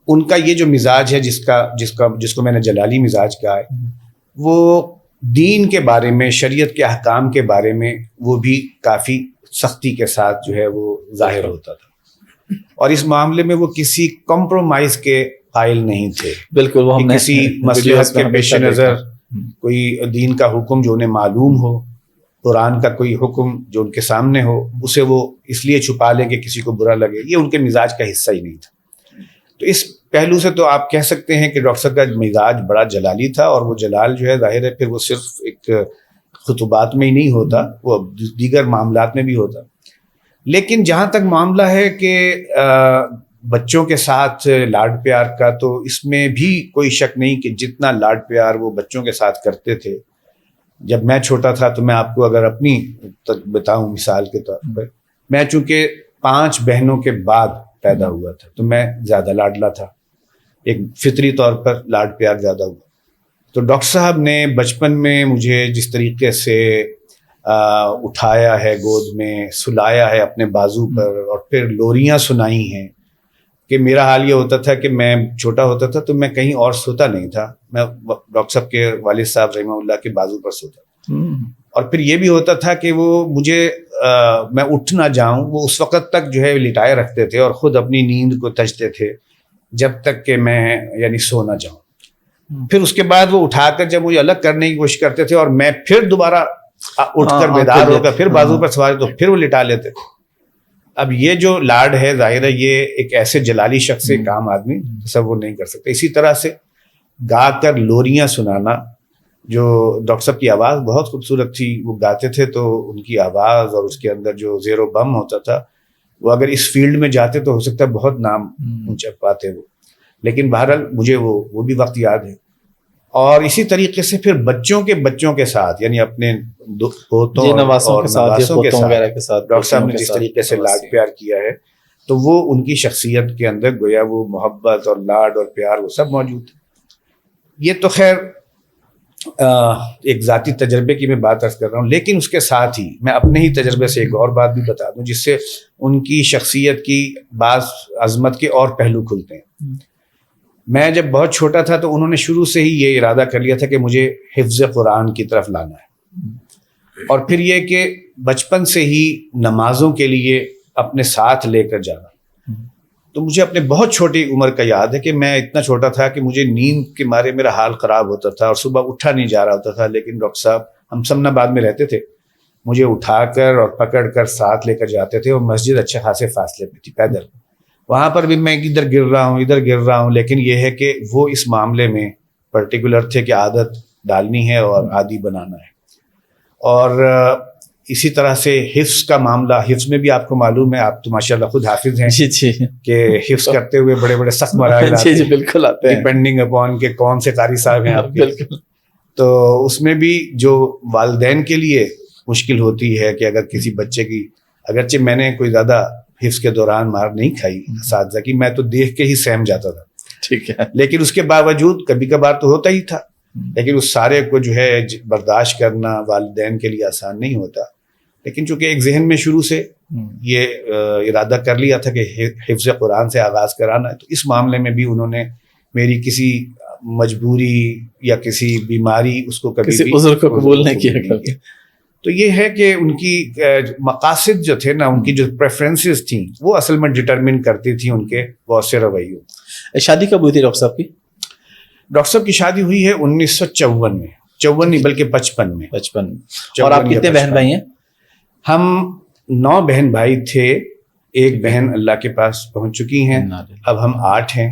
ان کا یہ جو مزاج ہے جس کو میں نے جلالی مزاج کہا ہے، وہ دین کے بارے میں، شریعت کے احکام کے بارے میں وہ بھی کافی سختی کے ساتھ جو ہے وہ ظاہر ہوتا تھا، اور اس معاملے میں وہ کسی کمپرومائز کے قائل نہیں تھے. بالکل. وہ کسی مصلحت کے پیش نظر کوئی دین کا حکم جو انہیں معلوم ہو، قرآن کا کوئی حکم جو ان کے سامنے ہو، اسے وہ اس لیے چھپا لیں کہ کسی کو برا لگے، یہ ان کے مزاج کا حصہ ہی نہیں تھا. تو اس پہلو سے تو آپ کہہ سکتے ہیں کہ ڈاکٹر صاحب کا مزاج بڑا جلالی تھا، اور وہ جلال جو ہے ظاہر ہے پھر وہ صرف ایک خطبات میں ہی نہیں ہوتا، وہ دیگر معاملات میں بھی ہوتا. لیکن جہاں تک معاملہ ہے کہ بچوں کے ساتھ لاڈ پیار کا، تو اس میں بھی کوئی شک نہیں کہ جتنا لاڈ پیار وہ بچوں کے ساتھ کرتے تھے. جب میں چھوٹا تھا تو میں آپ کو اگر اپنی بتاؤں مثال کے طور پر، میں چونکہ 5 بہنوں کے بعد پیدا ہوا تھا تو میں زیادہ لاڈلا تھا، ایک فطری طور پر لاڈ پیار زیادہ ہوا. تو ڈاکٹر صاحب نے بچپن میں مجھے جس طریقے سے اٹھایا ہے، گود میں سلایا ہے اپنے بازو پر، اور پھر لوریاں سنائی ہیں کہ میرا حال یہ ہوتا تھا کہ میں چھوٹا ہوتا تھا تو میں کہیں اور سوتا نہیں تھا، میں ڈاکٹر صاحب کے والد صاحب رحمہ اللہ کے بازو پر سوتا تھا. اور پھر یہ بھی ہوتا تھا کہ وہ مجھے میں اٹھ نہ جاؤں، وہ اس وقت تک جو ہے لٹائے رکھتے تھے اور خود اپنی نیند کو تجتے تھے جب تک کہ میں یعنی سو نہ جاؤں. پھر اس کے بعد وہ اٹھا کر جب مجھے الگ کرنے کی کوشش کرتے تھے اور میں پھر دوبارہ اٹھ کر بیدار ہو کر پھر بازو پر سوار تو پھر وہ لٹا لیتے تھے. اب یہ جو لاڈ ہے ظاہر ہے یہ ایک ایسے جلالی شخص سے کام آدمی تصور نہیں کر سکتے. اسی طرح سے گا کر لوریاں سنانا، جو ڈاکٹر صاحب کی آواز بہت خوبصورت تھی، وہ گاتے تھے تو ان کی آواز اور اس کے اندر جو زیر و بم ہوتا تھا، وہ اگر اس فیلڈ میں جاتے تو ہو سکتا ہے بہت نام اونچا پاتے وہ. لیکن بہرحال مجھے وہ بھی وقت یاد ہے. اور اسی طریقے سے پھر بچوں کے ساتھ، یعنی اپنے پوتوں اور نواسوں کے ساتھ ڈاکٹر صاحب نے جس طریقے سے لاڈ پیار کیا ہے، تو وہ ان کی شخصیت کے اندر گویا وہ محبت اور لاڈ اور پیار وہ سب موجود ہے. یہ تو خیر ایک ذاتی تجربے کی میں بات عرض کر رہا ہوں، لیکن اس کے ساتھ ہی میں اپنے ہی تجربے سے ایک اور بات بھی بتا دوں جس سے ان کی شخصیت کی بعض عظمت کے اور پہلو کھلتے ہیں. میں جب بہت چھوٹا تھا تو انہوں نے شروع سے ہی یہ ارادہ کر لیا تھا کہ مجھے حفظ قرآن کی طرف لانا ہے، اور پھر یہ کہ بچپن سے ہی نمازوں کے لیے اپنے ساتھ لے کر جانا. تو مجھے اپنے بہت چھوٹی عمر کا یاد ہے کہ میں اتنا چھوٹا تھا کہ مجھے نیند کے مارے میرا حال خراب ہوتا تھا اور صبح اٹھا نہیں جا رہا ہوتا تھا. لیکن ڈاکٹر صاحب، ہم سمن آباد میں رہتے تھے، مجھے اٹھا کر اور پکڑ کر ساتھ لے کر جاتے تھے، اور مسجد اچھے خاصے فاصلے پہ تھی پیدل. وہاں پر بھی میں ادھر گر رہا ہوں، لیکن یہ ہے کہ وہ اس معاملے میں پرٹیکولر تھے کہ عادت ڈالنی ہے اور عادی بنانا ہے. اور اسی طرح سے حفظ کا معاملہ، حفظ میں بھی آپ کو معلوم ہے، آپ تو ماشاءاللہ خود حافظ ہیں کہ حفظ کرتے ہوئے بڑے بڑے سخت مراحل بالکل آتے ہیں، ڈیپینڈنگ اپون کہ کون سے قاری صاحب ہیں آپ کے. تو اس میں بھی جو والدین کے لیے مشکل ہوتی ہے کہ اگر کسی بچے کی، اگرچہ میں نے کوئی زیادہ حفظ کے دوران مار نہیں کھائی اساتذہ کی، میں تو دیکھ کے ہی سہم جاتا تھا، ٹھیک ہے، لیکن اس کے باوجود کبھی کبھار تو ہوتا ہی تھا. لیکن اس سارے کو جو ہے برداشت کرنا والدین کے لیے آسان نہیں ہوتا. لیکن چونکہ ایک ذہن میں شروع سے یہ ارادہ کر لیا تھا کہ حفظ قرآن سے آغاز کرانا ہے، تو اس معاملے میں بھی انہوں نے میری کسی مجبوری یا کسی بیماری اس کو کبھی بھی عذر کو قبول نہیں کیا. تو یہ ہے کہ ان کی مقاصد جو تھے نا، ان کی جو پریفرنسز تھیں، وہ اصل میں ڈٹرمن کرتی تھیں ان کے بہت سے رویوں. شادی کب ہوئی تھی ڈاکٹر صاحب کی؟ ڈاکٹر صاحب کی شادی ہوئی ہے 1954 میں، 54 نہیں بلکہ 55 میں. 55. اور آپ کتنے بہن بھائی ہیں؟ ہم 9 بہن بھائی تھے. ایک بہن اللہ کے پاس پہنچ چکی ہیں، اب ہم 8 ہیں،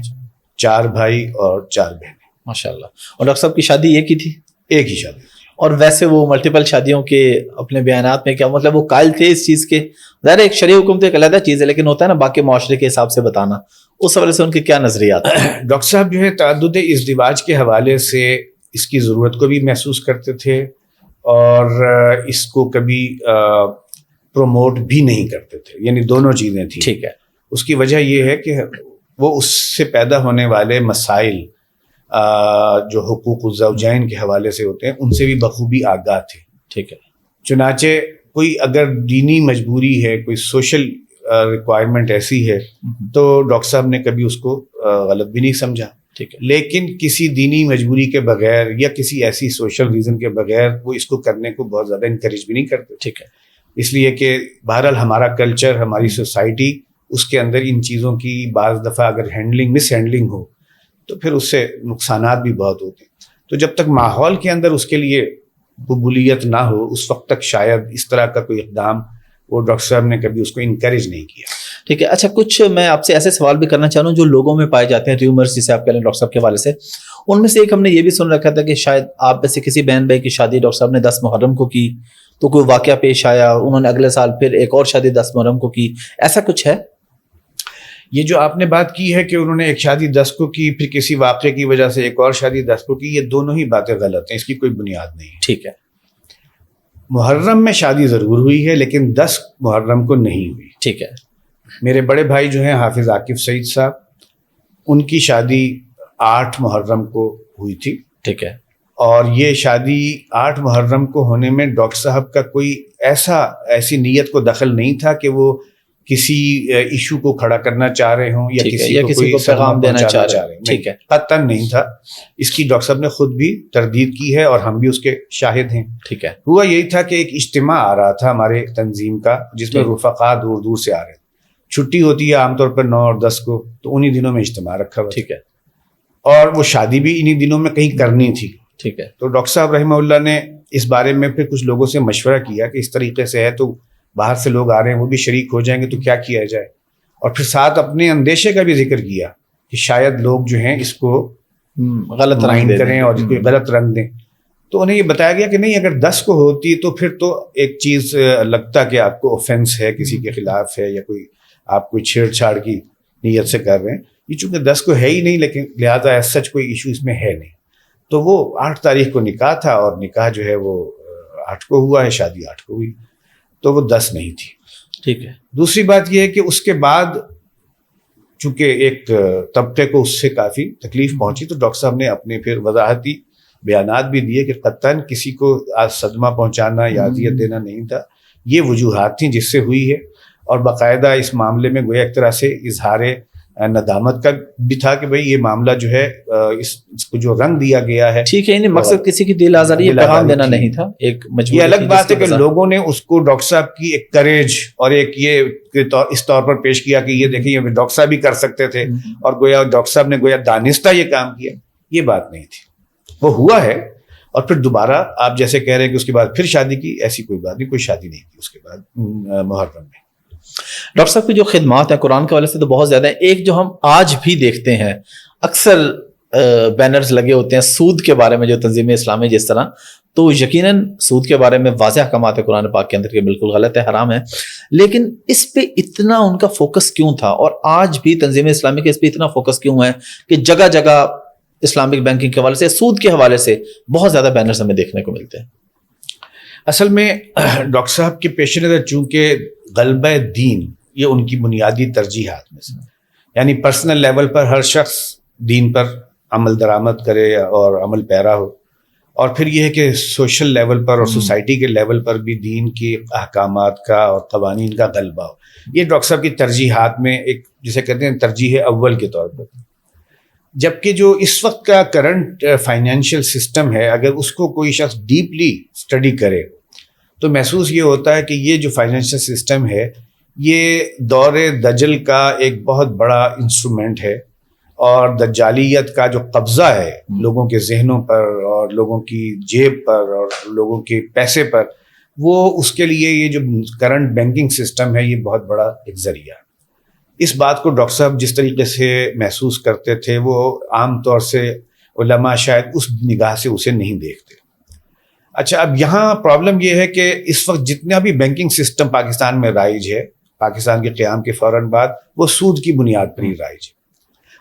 4 بھائی اور 4 بہنیں. ماشاءاللہ. اور ڈاکٹر صاحب کی شادی ایک ہی تھی؟ ایک ہی شادی. اور ویسے وہ ملٹیپل شادیوں کے اپنے بیانات میں کیا مطلب وہ قائل تھے اس چیز کے؟ ظاہر ایک شرعی حکم تو ایک علیحدہ چیز ہے، لیکن ہوتا ہے نا باقی معاشرے کے حساب سے بتانا، اس حوالے سے ان کے کیا نظریات ہیں؟ ڈاکٹر صاحب جو ہے تعدد ازدواج کے حوالے سے اس کی ضرورت کو بھی محسوس کرتے تھے، اور اس کو کبھی پروموٹ بھی نہیں کرتے تھے. یعنی دونوں چیزیں تھیں. ٹھیک ہے. اس کی وجہ یہ ہے کہ وہ اس سے پیدا ہونے والے مسائل جو حقوق الزوجین کے حوالے سے ہوتے ہیں ان سے بھی بخوبی آگاہ تھے. ٹھیک ہے. چنانچہ کوئی اگر دینی مجبوری ہے، کوئی سوشل ریکوائرمنٹ ایسی ہے، تو ڈاکٹر صاحب نے کبھی اس کو غلط بھی نہیں سمجھا. ٹھیک ہے. لیکن کسی دینی مجبوری کے بغیر یا کسی ایسی سوشل ریزن کے بغیر وہ اس کو کرنے کو بہت زیادہ انکریج بھی نہیں کرتے. ٹھیک ہے. اس لیے کہ بہرحال ہمارا کلچر، ہماری سوسائٹی، اس کے اندر ان چیزوں کی بعض دفعہ اگر مس ہینڈلنگ ہو تو پھر اس سے نقصانات بھی بہت ہوتے ہیں. تو جب تک ماحول کے اندر اس کے لیے قبولیت نہ ہو اس وقت تک شاید اس طرح کا کوئی اقدام وہ ڈاکٹر صاحب نے کبھی اس کو انکریج نہیں کیا. ٹھیک ہے. اچھا کچھ میں آپ سے ایسے سوال بھی کرنا چاہ رہا ہوں جو لوگوں میں پائے جاتے ہیں ریومرز جسے آپ کہہ رہے ہیں ڈاکٹر صاحب کے حوالے سے. ان میں سے ایک ہم نے یہ بھی سن رکھا تھا کہ شاید آپ میں سے کسی بہن بھائی کی شادی ڈاکٹر صاحب نے 10 محرم کو کی تو کوئی واقعہ پیش آیا, انہوں نے اگلے سال پھر ایک اور شادی 10 محرم کو کی, ایسا کچھ ہے؟ یہ جو آپ نے بات کی ہے کہ انہوں نے ایک شادی 10 کو کی پھر کسی واقعے کی وجہ سے ایک اور شادی 10 کو کی, یہ دونوں ہی باتیں غلط ہیں, اس کی کوئی بنیاد نہیں ہے. ٹھیک ہے. محرم میں شادی ضرور ہوئی ہے لیکن 10 محرم کو نہیں ہوئی. ٹھیک ہے. میرے بڑے بھائی جو ہیں حافظ عاقب سعید صاحب, ان کی شادی 8 محرم کو ہوئی تھی. ٹھیک ہے. اور یہ شادی 8 محرم کو ہونے میں ڈاکٹر صاحب کا کوئی ایسی نیت کو دخل نہیں تھا کہ وہ کسی ایشو کو کھڑا کرنا چاہ رہے ہوں یا کسی کو پیغام دینا چاہ رہے ہیں. ٹھیک ہے. قطعاً نہیں تھا. اس کی ڈاکٹر صاحب نے خود بھی تردید کی ہے اور ہم بھی اس کے شاہد ہیں. ٹھیک ہے. ہوا یہی تھا کہ ایک اجتماع آ رہا تھا ہمارے تنظیم کا جس میں رفقا دور دور سے آ رہے تھے. چھٹی ہوتی ہے عام طور پر 9 اور 10 کو, تو انہی دنوں میں اجتماع رکھا ہوا. ٹھیک ہے. اور وہ شادی بھی انہی دنوں میں کہیں کرنی تھی. ٹھیک ہے. تو ڈاکٹر صاحب رحمہ اللہ نے اس بارے میں پھر کچھ لوگوں سے مشورہ کیا کہ اس طریقے سے ہے تو باہر سے لوگ آ رہے ہیں وہ بھی شریک ہو جائیں گے تو کیا کیا جائے, اور پھر ساتھ اپنے اندیشے کا بھی ذکر کیا کہ شاید لوگ جو ہیں اس کو غلط مائنڈ کریں اور اس کو غلط رنگ دیں. تو انہیں یہ بتایا گیا کہ نہیں, اگر 10 کو ہوتی تو پھر تو ایک چیز لگتا کہ آپ کو اوفینس ہے, کسی کے خلاف ہے, یا کوئی آپ کوئی چھیڑ چھاڑ کی نیت سے کر رہے ہیں. یہ چونکہ 10 کو ہے ہی نہیں, لیکن لہٰذا ایز سچ کوئی ایشو اس میں ہے نہیں. تو وہ 8 تاریخ کو نکاح تھا اور نکاح جو ہے وہ 8 کو ہوا ہے, شادی 8 کو ہوئی, تو وہ 10 نہیں تھی. ٹھیک ہے. دوسری بات یہ ہے کہ اس کے بعد چونکہ ایک طبقے کو اس سے کافی تکلیف پہنچی تو ڈاکٹر صاحب نے اپنے پھر وضاحتی بیانات بھی دیے کہ قطعاً کسی کو آج صدمہ پہنچانا یا اذیت دینا نہیں تھا, یہ وجوہات تھیں جس سے ہوئی ہے. اور باقاعدہ اس معاملے میں گویا ایک طرح سے اظہار ندامت کا بھی تھا کہ بھئی یہ معاملہ جو ہے اس کو جو رنگ دیا گیا ہے. ٹھیک ہے. یعنی مقصد کسی کی دل آزاری پیغام دینا نہیں تھا, ایک یہ الگ بات ہے کہ لوگوں نے اس کو ڈاکٹر صاحب کی ایک کریج اور ایک یہ اس طور پر پیش کیا کہ یہ دیکھیں یہ ڈاکٹر صاحب بھی کر سکتے تھے, اور گویا ڈاکٹر صاحب نے گویا دانستہ یہ کام کیا. یہ بات نہیں تھی. وہ ہوا ہے اور پھر دوبارہ آپ جیسے کہہ رہے ہیں کہ اس کے بعد پھر شادی کی, ایسی کوئی بات نہیں, کوئی شادی نہیں کی اس کے بعد محرم میں. ڈاکٹر صاحب کی جو خدمات ہیں قرآن کے حوالے سے تو بہت زیادہ ہیں. ایک جو ہم آج بھی دیکھتے ہیں اکثر بینرز لگے ہوتے ہیں سود کے بارے میں, جو تنظیم اسلامی جس طرح, تو یقیناً سود کے بارے میں واضح احکامات ہے قرآن پاک کے اندر کہ بالکل غلط ہے, حرام ہے. لیکن اس پہ اتنا ان کا فوکس کیوں تھا, اور آج بھی تنظیم اسلامی کے اس پہ اتنا فوکس کیوں ہے کہ جگہ جگہ اسلامک بینکنگ کے حوالے سے, سود کے حوالے سے بہت زیادہ بینرز ہمیں دیکھنے کو ملتے ہیں؟ اصل میں ڈاکٹر صاحب کے پیش نظر چونکہ غلبہ دین یہ ان کی بنیادی ترجیحات میں سے, یعنی پرسنل لیول پر ہر شخص دین پر عمل درآمد کرے اور عمل پیرا ہو, اور پھر یہ ہے کہ سوشل لیول پر اور سوسائٹی کے لیول پر بھی دین کے احکامات کا اور قوانین کا غلبہ ہو. یہ ڈاکٹر صاحب کی ترجیحات میں ایک جسے کہتے ہیں ترجیح اول کے طور پر. جبکہ جو اس وقت کا کرنٹ فائنینشیل سسٹم ہے, اگر اس کو کوئی شخص ڈیپلی اسٹڈی کرے تو محسوس یہ ہوتا ہے کہ یہ جو فائنینشیل سسٹم ہے یہ دور دجل کا ایک بہت بڑا انسٹرومنٹ ہے, اور دجالیت کا جو قبضہ ہے لوگوں کے ذہنوں پر اور لوگوں کی جیب پر اور لوگوں کے پیسے پر, وہ اس کے لیے یہ جو کرنٹ بینکنگ سسٹم ہے یہ بہت بڑا ایک ذریعہ. اس بات کو ڈاکٹر صاحب جس طریقے سے محسوس کرتے تھے وہ عام طور سے علماء شاید اس نگاہ سے اسے نہیں دیکھتے. اچھا, اب یہاں پرابلم یہ ہے کہ اس وقت جتنا بھی بینکنگ سسٹم پاکستان میں رائج ہے, پاکستان کے قیام کے فوراً بعد, وہ سود کی بنیاد پر ہی رائج ہے.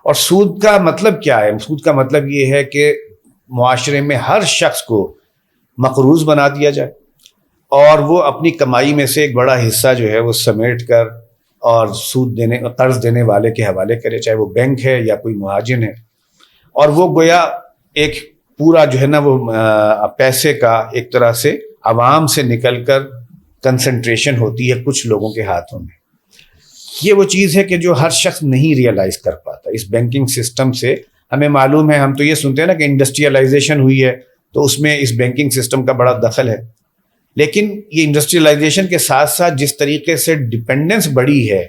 اور سود کا مطلب کیا ہے؟ سود کا مطلب یہ ہے کہ معاشرے میں ہر شخص کو مقروض بنا دیا جائے اور وہ اپنی کمائی میں سے ایک بڑا حصہ جو ہے وہ سمیٹ کر اور سود دینے قرض دینے والے کے حوالے کرے, چاہے وہ بینک ہے یا کوئی مہاجن ہے, اور وہ گویا ایک پورا جو ہے نا وہ پیسے کا ایک طرح سے عوام سے نکل کر کنسنٹریشن ہوتی ہے کچھ لوگوں کے ہاتھوں میں. یہ وہ چیز ہے کہ جو ہر شخص نہیں ریئلائز کر پاتا. اس بینکنگ سسٹم سے ہمیں معلوم ہے, ہم تو یہ سنتے ہیں نا کہ انڈسٹریلائزیشن ہوئی ہے تو اس میں اس بینکنگ سسٹم کا بڑا دخل ہے, لیکن یہ انڈسٹریلائزیشن کے ساتھ ساتھ جس طریقے سے ڈپینڈنس بڑھی ہے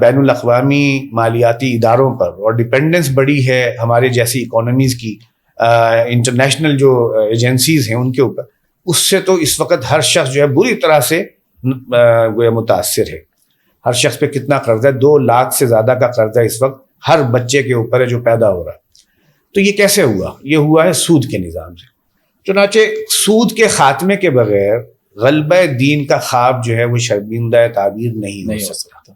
بین الاقوامی مالیاتی اداروں پر, اور ڈپینڈنس بڑھی ہے ہمارے جیسی اکانومیز کی انٹرنیشنل جو ایجنسیز ہیں ان کے اوپر، اس سے تو اس وقت ہر شخص جو ہے بری طرح سے گویا متاثر ہے. ہر شخص پہ کتنا قرضہ ہے، 2 لاکھ سے زیادہ کا قرضہ اس وقت ہر بچے کے اوپر ہے جو پیدا ہو رہا ہے. تو یہ کیسے ہوا؟ یہ ہوا ہے سود کے نظام سے. چنانچہ سود کے خاتمے کے بغیر غلبہ دین کا خواب جو ہے وہ شرمندہ تعبیر نہیں ہو سکتا.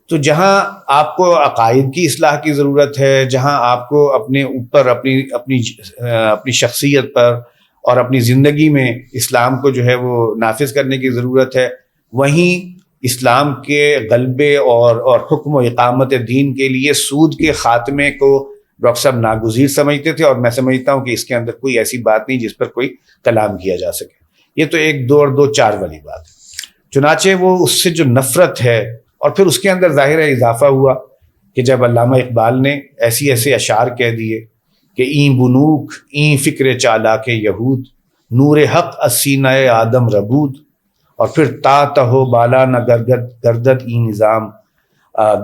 تو جہاں آپ کو عقائد کی اصلاح کی ضرورت ہے، جہاں آپ کو اپنے اوپر اپنی شخصیت پر اور اپنی زندگی میں اسلام کو جو ہے وہ نافذ کرنے کی ضرورت ہے، وہیں اسلام کے غلبے اور حکم و اقامت دین کے لیے سود کے خاتمے کو ڈاکٹر صاحب ناگزیر سمجھتے تھے. اور میں سمجھتا ہوں کہ اس کے اندر کوئی ایسی بات نہیں جس پر کوئی کلام کیا جا سکے. یہ تو 1 2 اور 2 4 والی بات ہے. چنانچہ وہ اس سے جو نفرت ہے، اور پھر اس کے اندر ظاہر ہے اضافہ ہوا کہ جب علامہ اقبال نے ایسے اشعار کہہ دیے کہ این بنوک این فکر چالاک یہود، نور حق اسینہ آدم ربود، اور پھر تا تہو بالا نہ گردد این نظام،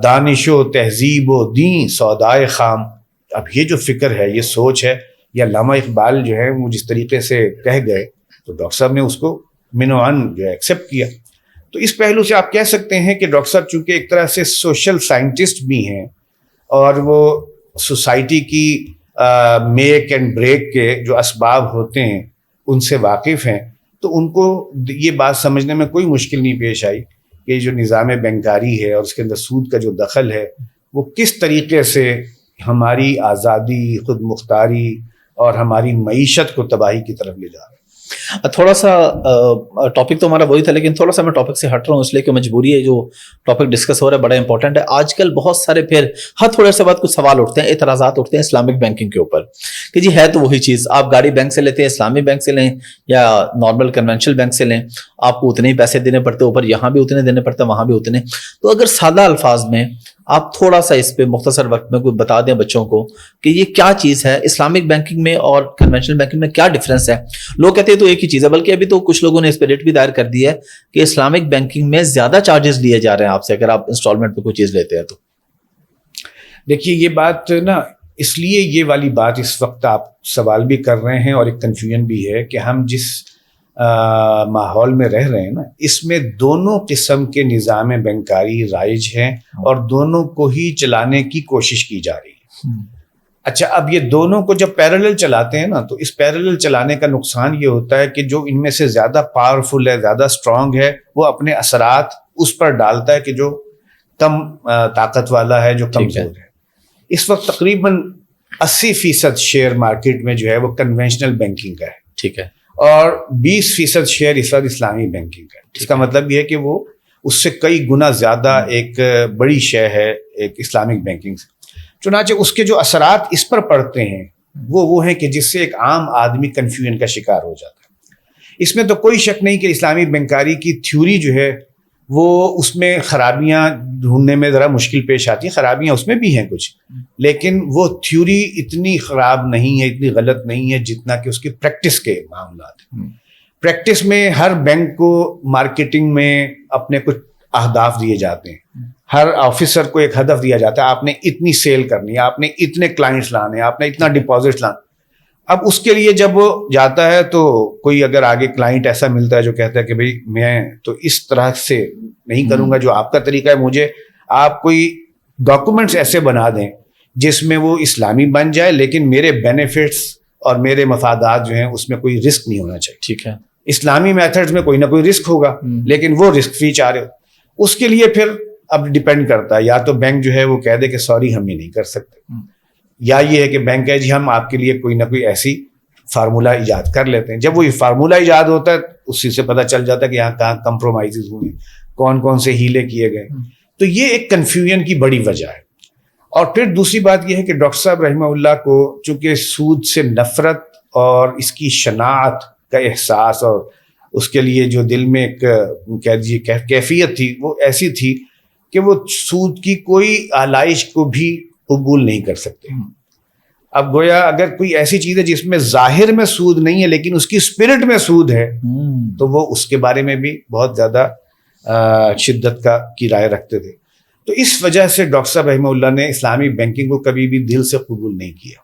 دانش و تہذیب و دین سودائے خام. اب یہ جو فکر ہے، یہ سوچ ہے، یہ علامہ اقبال جو ہے وہ جس طریقے سے کہہ گئے تو ڈاکٹر صاحب نے اس کو من و عن جو ہے ایکسیپٹ کیا. تو اس پہلو سے آپ کہہ سکتے ہیں کہ ڈاکٹر صاحب چونکہ ایک طرح سے سوشل سائنٹسٹ بھی ہیں اور وہ سوسائٹی کی میک اینڈ بریک کے جو اسباب ہوتے ہیں ان سے واقف ہیں، تو ان کو یہ بات سمجھنے میں کوئی مشکل نہیں پیش آئی کہ جو نظام بینکاری ہے اور اس کے اندر سود کا جو دخل ہے وہ کس طریقے سے ہماری آزادی، خود مختاری اور ہماری معیشت کو تباہی کی طرف لے جا رہا ہے. تھوڑا سا ٹاپک تو ہمارا وہی تھا، لیکن تھوڑا سا میں ٹاپک سے ہٹ رہا ہوں اس لیے کہ مجبوری ہے. جو ٹاپک ڈسکس ہو رہا ہے بڑا امپورٹنٹ ہے. آج کل بہت سارے پھر ہر تھوڑے سے بعد کچھ سوال اٹھتے ہیں، اعتراضات اٹھتے ہیں اسلامک بینکنگ کے اوپر کہ جی ہے تو وہی چیز، آپ گاڑی بینک سے لیتے ہیں، اسلامی بینک سے لیں یا نارمل کنونشنل بینک سے لیں، آپ کو اتنے ہی پیسے دینے پڑتے، اوپر یہاں بھی اتنے دینے پڑتے، وہاں بھی اتنے. تو اگر سادہ الفاظ میں آپ تھوڑا سا اس پہ مختصر وقت میں کوئی بتا دیں بچوں کو کہ یہ کیا چیز ہے، اسلامک بینکنگ میں اور کنونشنل بینکنگ میں کیا ڈفرنس ہے. لوگ کہتے ہیں تو ایک ہی چیز ہے، بلکہ ابھی تو کچھ لوگوں نے اس پہ ریٹ بھی دائر کر دی ہے کہ اسلامک بینکنگ میں زیادہ چارجز لیے جا رہے ہیں آپ سے اگر آپ انسٹالمنٹ پہ کوئی چیز لیتے ہیں. تو دیکھیے یہ بات نا، اس لیے یہ والی بات اس وقت آپ سوال بھی کر رہے ہیں اور ایک کنفیوژن بھی ہے کہ ہم جس ماحول میں رہ رہے ہیں نا، اس میں دونوں قسم کے نظام بینکاری رائج ہیں اور دونوں کو ہی چلانے کی کوشش کی جا رہی ہے. اچھا، اب یہ دونوں کو جب پیرالل چلاتے ہیں نا، تو اس پیرالل چلانے کا نقصان یہ ہوتا ہے کہ جو ان میں سے زیادہ پاورفل ہے، زیادہ اسٹرانگ ہے، وہ اپنے اثرات اس پر ڈالتا ہے کہ جو کم طاقت والا ہے، جو کمزور ہے. اس وقت تقریباً 80% شیئر مارکیٹ میں جو ہے وہ کنونشنل بینکنگ کا ہے. ٹھیک ہے. اور 20% شیئر اس وقت اسلامی بینکنگ کا ہے. اس کا مطلب یہ ہے کہ وہ اس سے کئی گنا زیادہ ایک بڑی شے ہے ایک اسلامک بینکنگ سے. چنانچہ اس کے جو اثرات اس پر پڑتے ہیں وہ ہیں کہ جس سے ایک عام آدمی کنفیوژن کا شکار ہو جاتا ہے. اس میں تو کوئی شک نہیں کہ اسلامی بینکاری کی تھیوری جو ہے وہ اس میں خرابیاں ڈھونڈنے میں ذرا مشکل پیش آتی ہیں. خرابیاں اس میں بھی ہیں کچھ، لیکن وہ تھیوری اتنی خراب نہیں ہے، اتنی غلط نہیں ہے جتنا کہ اس کی پریکٹس کے معاملات ہیں. پریکٹس میں ہر بینک کو مارکیٹنگ میں اپنے کچھ اہداف دیے جاتے ہیں. ہر آفیسر کو ایک ہدف دیا جاتا ہے، آپ نے اتنی سیل کرنی ہے، آپ نے اتنے کلائنٹس لانے، آپ نے اتنا ڈپازٹ لانا. اب اس کے لیے جب وہ جاتا ہے تو کوئی اگر آگے کلائنٹ ایسا ملتا ہے جو کہتا ہے کہ بھئی میں تو اس طرح سے نہیں کروں گا جو آپ کا طریقہ ہے، مجھے آپ کوئی ڈاکومنٹس ایسے بنا دیں جس میں وہ اسلامی بن جائے لیکن میرے بینیفٹس اور میرے مفادات جو ہیں اس میں کوئی رسک نہیں ہونا چاہیے. ٹھیک ہے. اسلامی میتھڈز میں کوئی نہ کوئی رسک ہوگا لیکن وہ رسک فری چاہ رہے ہو. اس کے لیے پھر اب ڈیپینڈ کرتا ہے، یا تو بینک جو ہے وہ کہہ دے کہ سوری ہم یہ نہیں کر سکتے، یا یہ ہے کہ بینک ہے جی ہم آپ کے لیے کوئی نہ کوئی ایسی فارمولہ ایجاد کر لیتے ہیں. جب وہ فارمولہ ایجاد ہوتا ہے اسی سے پتہ چل جاتا ہے کہ یہاں کہاں کمپرومائزز ہوئے، کون کون سے ہیلے کیے گئے. تو یہ ایک کنفیوژن کی بڑی وجہ ہے. اور پھر دوسری بات یہ ہے کہ ڈاکٹر صاحب رحمہ اللہ کو چونکہ سود سے نفرت اور اس کی شناعت کا احساس اور اس کے لیے جو دل میں ایک کہہ دیجیے کیفیت تھی، وہ ایسی تھی کہ وہ سود کی کوئی آلائش کو بھی قبول نہیں کر سکتے. اب گویا اگر کوئی ایسی چیز ہے جس میں ظاہر میں سود نہیں ہے لیکن اس کی اسپرٹ میں سود ہے تو وہ اس کے بارے میں بھی بہت زیادہ شدت کی رائے رکھتے تھے. تو اس وجہ سے ڈاکٹر صاحب رحمہ اللہ نے اسلامی بینکنگ کو کبھی بھی دل سے قبول نہیں کیا.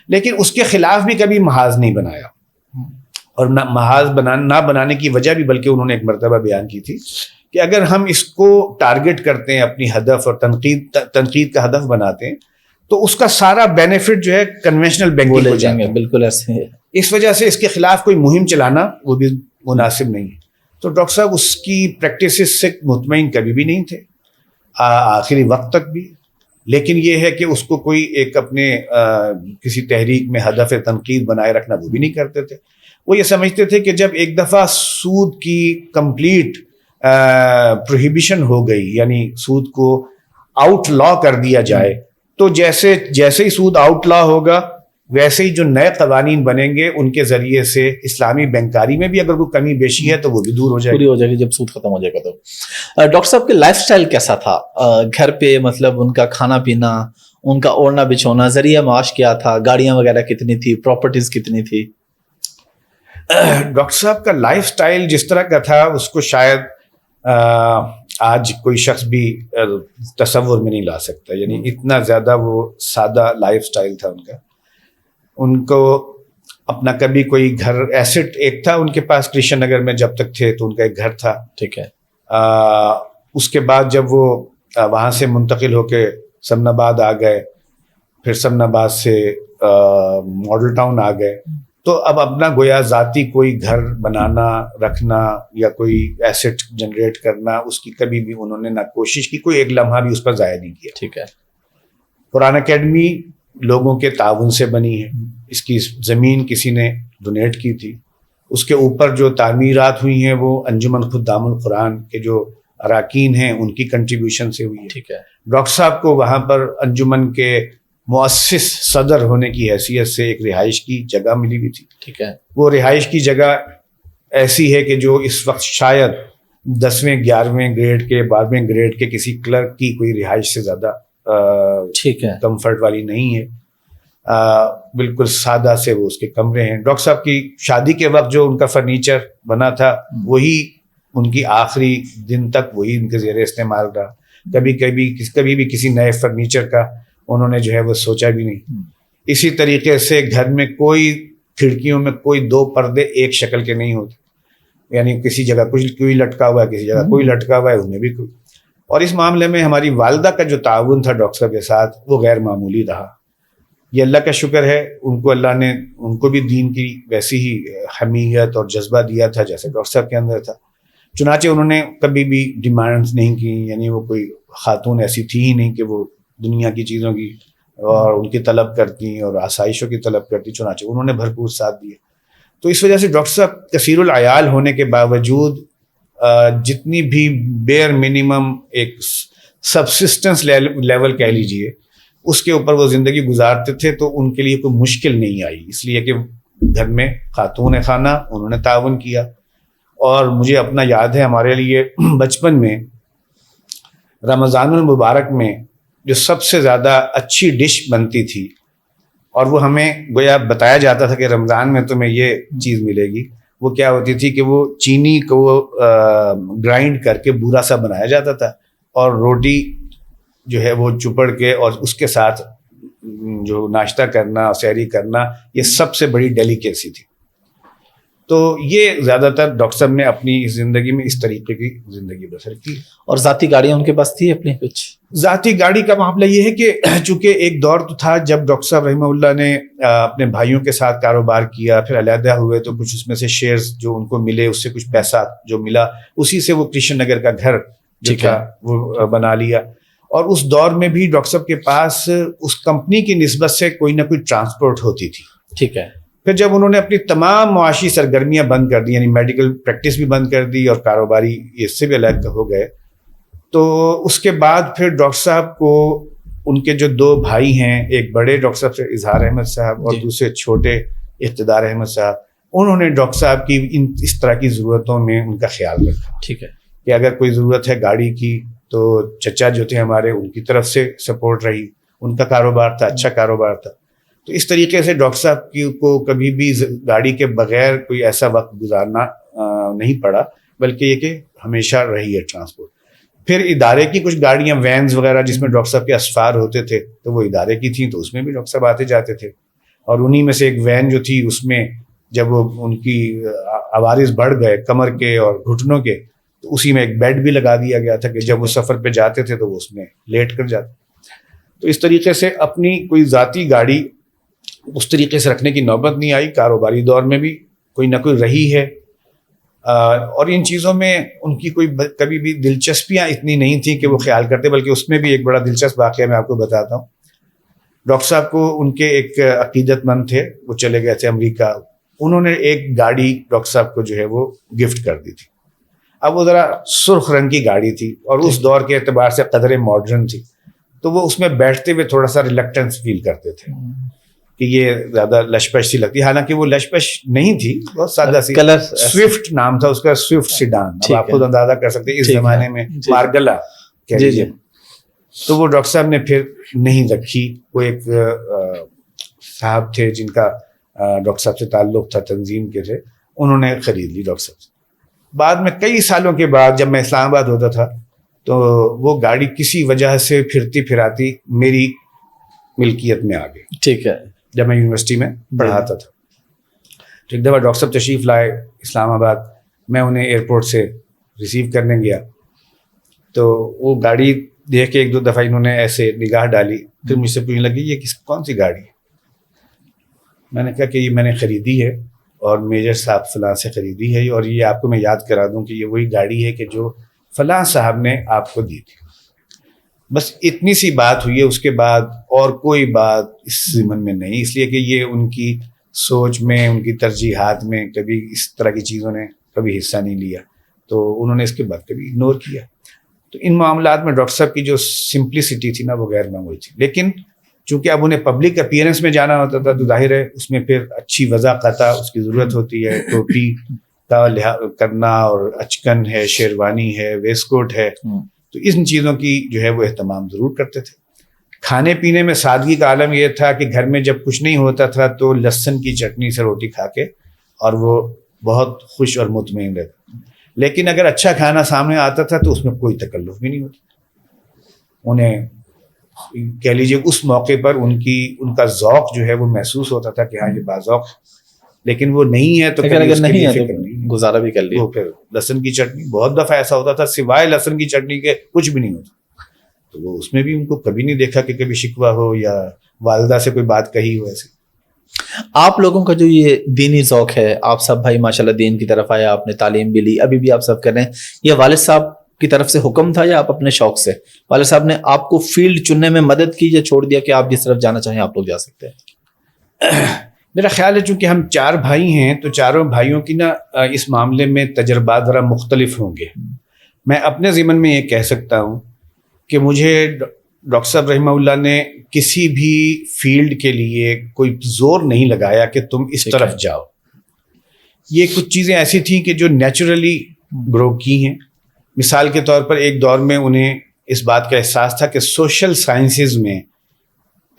لیکن اس کے خلاف بھی کبھی محاذ نہیں بنایا, اور محاذ نہ بنانے کی وجہ بھی بلکہ انہوں نے ایک مرتبہ بیان کی تھی کہ اگر ہم اس کو ٹارگٹ کرتے ہیں اپنی ہدف اور تنقید کا ہدف بناتے ہیں تو اس کا سارا بینیفٹ جو ہے کنونشنل بینکنگ ہو جائیں گے. بالکل ایسے ہے. اس وجہ سے اس کے خلاف کوئی مہم چلانا وہ بھی مناسب نہیں ہے. تو ڈاکٹر صاحب اس کی پریکٹسز سے مطمئن کبھی بھی نہیں تھے آخری وقت تک بھی, لیکن یہ ہے کہ اس کو کوئی ایک اپنے کسی تحریک میں ہدف تنقید بنائے رکھنا وہ بھی نہیں کرتے تھے. وہ یہ سمجھتے تھے کہ جب ایک دفعہ سود کی کمپلیٹ پروہیبیشن ہو گئی, یعنی سود کو آؤٹ لا کر دیا جائے, تو جیسے ہی سود آؤٹ لا ہوگا ویسے ہی جو نئے قوانین بنیں گے ان کے ذریعے سے اسلامی بینکاری میں بھی اگر کوئی کمی بیشی ہے تو وہ بھی دور ہو جائے گی جب سود ختم ہو جائے گا. تو ڈاکٹر صاحب کے لائف سٹائل کیسا تھا گھر پہ, مطلب ان کا کھانا پینا, ان کا اوڑھنا بچھونا, ذریعہ معاش کیا تھا, گاڑیاں وغیرہ کتنی تھی, پراپرٹیز کتنی تھی؟ ڈاکٹر صاحب کا لائف سٹائل جس طرح کا تھا اس کو شاید آج کوئی شخص بھی تصور میں نہیں لا سکتا. یعنی اتنا زیادہ وہ سادہ لائف سٹائل تھا ان کا. ان کو اپنا کبھی کوئی گھر ایسٹ ایک تھا ان کے پاس کرشن نگر میں, جب تک تھے تو ان کا ایک گھر تھا. ٹھیک ہے. اس کے بعد جب وہ وہاں سے منتقل ہو کے سمن آباد آ گئے, پھر سمن آباد سے ماڈل ٹاؤن آ گئے, تو اب اپنا گویا ذاتی کوئی گھر بنانا رکھنا یا کوئی ایسٹ جنریٹ کرنا اس کی کبھی بھی انہوں نے نہ کوشش کی, کوئی ایک لمحہ بھی اس پر ضائع نہیں کیا. ٹھیک ہے. قرآن اکیڈمی لوگوں کے تعاون سے بنی ہے. اس کی زمین کسی نے ڈونیٹ کی تھی. اس کے اوپر جو تعمیرات ہوئی ہیں وہ انجمن خدام القرآن کے جو اراکین ہیں ان کی کنٹریبیوشن سے ہوئی ہے. ٹھیک ہے. ڈاکٹر صاحب کو وہاں پر انجمن کے مؤسس صدر ہونے کی حیثیت سے ایک رہائش کی جگہ ملی ہوئی تھی. ٹھیک ہے. وہ رہائش کی جگہ ایسی ہے کہ جو اس وقت شاید 10ویں 11ویں گریڈ کے 12ویں گریڈ کے کسی کلرک کی کوئی رہائش سے زیادہ ٹھیک ہے کمفرٹ والی نہیں ہے. بالکل سادہ سے وہ اس کے کمرے ہیں. ڈاکٹر صاحب کی شادی کے وقت جو ان کا فرنیچر بنا تھا وہی ان کی آخری دن تک وہی ان کے زیر استعمال رہا. کبھی بھی کسی نئے فرنیچر کا انہوں نے جو ہے وہ سوچا بھی نہیں. اسی طریقے سے گھر میں کوئی کھڑکیوں میں کوئی 2 پردے ایک شکل کے نہیں ہوتے, یعنی کسی جگہ کوئی لٹکا ہوا ہے, کسی جگہ کوئی لٹکا ہوا ہے, ان میں بھی کوئی. اور اس معاملے میں ہماری والدہ کا جو تعاون تھا ڈاکٹر صاحب کے ساتھ وہ غیر معمولی رہا. یہ اللہ کا شکر ہے, ان کو بھی دین کی ویسی ہی حمیت اور جذبہ دیا تھا جیسے ڈاکٹر صاحب کے اندر تھا. چنانچہ انہوں نے کبھی بھی ڈیمانڈز نہیں کی, یعنی وہ کوئی خاتون ایسی تھی ہی نہیں کہ وہ دنیا کی چیزوں کی اور ان کی طلب کرتی اور آسائشوں کی طلب کرتی. چنانچہ انہوں نے بھرپور ساتھ دیا. تو اس وجہ سے ڈاکٹر صاحب کثیر العیال ہونے کے باوجود جتنی بھی بیئر منیمم ایک سبسسٹنس لیول کہہ لیجئے اس کے اوپر وہ زندگی گزارتے تھے, تو ان کے لیے کوئی مشکل نہیں آئی, اس لیے کہ گھر میں خاتون خانہ انہوں نے تعاون کیا. اور مجھے اپنا یاد ہے ہمارے لیے بچپن میں رمضان المبارک میں جو سب سے زیادہ اچھی ڈش بنتی تھی اور وہ ہمیں گویا بتایا جاتا تھا کہ رمضان میں تمہیں یہ چیز ملے گی, وہ کیا ہوتی تھی کہ وہ چینی کو گرائنڈ کر کے بورا سا بنایا جاتا تھا اور روٹی جو ہے وہ چپڑ کے اور اس کے ساتھ جو ناشتہ کرنا سحری کرنا, یہ سب سے بڑی ڈیلیکیسی تھی. تو یہ زیادہ تر ڈاکٹر صاحب نے اپنی زندگی میں اس طریقے کی زندگی بسر کی. اور ذاتی گاڑیاں ان کے پاس تھی اپنی کچھ؟ ذاتی گاڑی کا معاملہ یہ ہے کہ چونکہ ایک دور تو تھا جب ڈاکٹر صاحب رحمہ اللہ نے اپنے بھائیوں کے ساتھ کاروبار کیا, پھر علیحدہ ہوئے تو کچھ اس میں سے شیئرز جو ان کو ملے اس سے کچھ پیسہ جو ملا اسی سے وہ کرشن نگر کا گھر جو تھا وہ بنا لیا. اور اس دور میں بھی ڈاکٹر صاحب کے پاس اس کمپنی کی نسبت سے کوئی نہ کوئی ٹرانسپورٹ ہوتی تھی. ٹھیک ہے. پھر جب انہوں نے اپنی تمام معاشی سرگرمیاں بند کر دی, یعنی میڈیکل پریکٹس بھی بند کر دی اور کاروباری اس سے بھی الگ ہو گئے, تو اس کے بعد پھر ڈاکٹر صاحب کو ان کے جو 2 بھائی ہیں, ایک بڑے ڈاکٹر صاحب سے اظہار احمد صاحب اور دوسرے چھوٹے اقتدار احمد صاحب, انہوں نے ڈاکٹر صاحب کی اس طرح کی ضرورتوں میں ان کا خیال رکھا. ٹھیک ہے. کہ اگر کوئی ضرورت ہے گاڑی کی تو چچا جو تھے ہمارے ان کی طرف سے سپورٹ رہی, ان کا کاروبار تھا, اچھا کاروبار تھا. تو اس طریقے سے ڈاکٹر صاحب کو کبھی بھی گاڑی کے بغیر کوئی ایسا وقت گزارنا نہیں پڑا, بلکہ یہ کہ ہمیشہ رہی ہے ٹرانسپورٹ. پھر ادارے کی کچھ گاڑیاں وینز وغیرہ جس میں ڈاکٹر صاحب کے اسفار ہوتے تھے تو وہ ادارے کی تھیں, تو اس میں بھی ڈاکٹر صاحب آتے جاتے تھے. اور انہی میں سے ایک وین جو تھی اس میں جب وہ ان کی عوارض بڑھ گئے کمر کے اور گھٹنوں کے تو اسی میں ایک بیڈ بھی لگا دیا گیا تھا کہ جب وہ سفر پہ جاتے تھے تو وہ اس میں لیٹ کر جاتے. تو اس طریقے سے اپنی کوئی ذاتی گاڑی اس طریقے سے رکھنے کی نوبت نہیں آئی. کاروباری دور میں بھی کوئی نہ کوئی رہی ہے, اور ان چیزوں میں ان کی کوئی کبھی بھی دلچسپیاں اتنی نہیں تھیں کہ وہ خیال کرتے, بلکہ اس میں بھی ایک بڑا دلچسپ واقعہ میں آپ کو بتاتا ہوں. ڈاکٹر صاحب کو ان کے ایک عقیدت مند تھے, وہ چلے گئے تھے امریکہ, انہوں نے ایک گاڑی ڈاکٹر صاحب کو جو ہے وہ گفٹ کر دی تھی. اب وہ ذرا سرخ رنگ کی گاڑی تھی اور اس دور کے اعتبار سے قدرے ماڈرن تھی, تو وہ اس میں بیٹھتے ہوئے تھوڑا سا ریلیکٹنس فیل کرتے تھے کہ یہ زیادہ لشپش سی لگتی ہے. حالانکہ وہ لشپش نہیں تھی, بہت سادہ سی, سوئفٹ نام تھا اس کا, سوئفٹ سیڈان. اب آپ خود اندازہ کر سکتے ہیں اس زمانے میں مارگلا کہہ لیجیے. تو وہ ڈاکٹر صاحب نے پھر نہیں رکھی. وہ ایک صاحب تھے جن کا ڈاکٹر صاحب سے تعلق تھا, تنظیم کے تھے, انہوں نے خرید لی ڈاکٹر صاحب سے. بعد میں کئی سالوں کے بعد جب میں اسلام آباد ہوتا تھا تو وہ گاڑی کسی وجہ سے پھرتی پھراتی میری ملکیت میں آ گئی. ٹھیک ہے. جب میں یونیورسٹی میں پڑھاتا تھا تو ایک دفعہ ڈاکٹر صاحب تشریف لائے اسلام آباد, میں انہیں ایئرپورٹ سے ریسیو کرنے گیا تو وہ گاڑی دیکھ کے ایک دو دفعہ انہوں نے ایسے نگاہ ڈالی, پھر مجھ سے پوچھنے لگی یہ کون سی گاڑی ہے. میں نے کہا کہ یہ میں نے خریدی ہے اور میجر صاحب فلاں سے خریدی ہے, اور یہ آپ کو میں یاد کرا دوں کہ یہ وہی گاڑی ہے کہ جو فلاں صاحب نے آپ کو دی تھی. بس اتنی سی بات ہوئی ہے, اس کے بعد اور کوئی بات اس ضمن میں نہیں, اس لیے کہ یہ ان کی سوچ میں, ان کی ترجیحات میں کبھی اس طرح کی چیزوں نے کبھی حصہ نہیں لیا, تو انہوں نے اس کے بعد کبھی اگنور کیا. تو ان معاملات میں ڈاکٹر صاحب کی جو سمپلسٹی تھی نا وہ غیر معمولی تھی. لیکن چونکہ اب انہیں پبلک اپیئرنس میں جانا ہوتا تھا تو ظاہر ہے اس میں پھر اچھی وضاحت اس کی ضرورت ہوتی ہے. ٹوپی کا کرنا اور اچکن ہے, شیروانی ہے, ویسٹ کوٹ ہے, تو ان چیزوں کی جو ہے وہ اہتمام ضرور کرتے تھے. کھانے پینے میں سادگی کا عالم یہ تھا کہ گھر میں جب کچھ نہیں ہوتا تھا تو لہسن کی چٹنی سے روٹی کھا کے اور وہ بہت خوش اور مطمئن رہتا. لیکن اگر اچھا کھانا سامنے آتا تھا تو اس میں کوئی تکلف بھی نہیں ہوتا. انہیں کہہ لیجیے اس موقع پر ان کا ذوق جو ہے وہ محسوس ہوتا تھا کہ ہاں یہ باذوق, لیکن وہ نہیں ہے تو اگر نہیں ہے تو گزارا بھی کر لیا. وہ پھر لہسن کی چٹنی, بہت دفعہ ایسا ہوتا تھا سوائے لہسن کی چٹنی کے کچھ بھی نہیں ہوتا, تو وہ اس میں بھی ان کو کبھی نہیں دیکھا کہ کبھی شکوہ ہو یا والدہ سے کوئی بات کہی ہو ایسے. آپ لوگوں کا جو یہ دینی ذوق ہے, آپ سب بھائی ماشاءاللہ دین کی طرف آئے, آپ نے تعلیم بھی لی, ابھی بھی آپ سب کر رہے ہیں, یہ والد صاحب کی طرف سے حکم تھا یا آپ اپنے شوق سے؟ والد صاحب نے آپ کو فیلڈ چننے میں مدد کی یا چھوڑ دیا کہ آپ جس طرف جانا چاہیں آپ لوگ جا سکتے ہیں؟ میرا خیال ہے چونکہ ہم 4 بھائی ہیں تو چاروں بھائیوں کی نا اس معاملے میں تجربات ذرا مختلف ہوں گے. میں اپنے ضمن میں یہ کہہ سکتا ہوں کہ مجھے ڈاکٹر صاحب رحمہ اللہ نے کسی بھی فیلڈ کے لیے کوئی زور نہیں لگایا کہ تم اس طرف جاؤ. یہ کچھ چیزیں ایسی تھیں کہ جو نیچرلی گرو کی ہیں. مثال کے طور پر ایک دور میں انہیں اس بات کا احساس تھا کہ سوشل سائنسز میں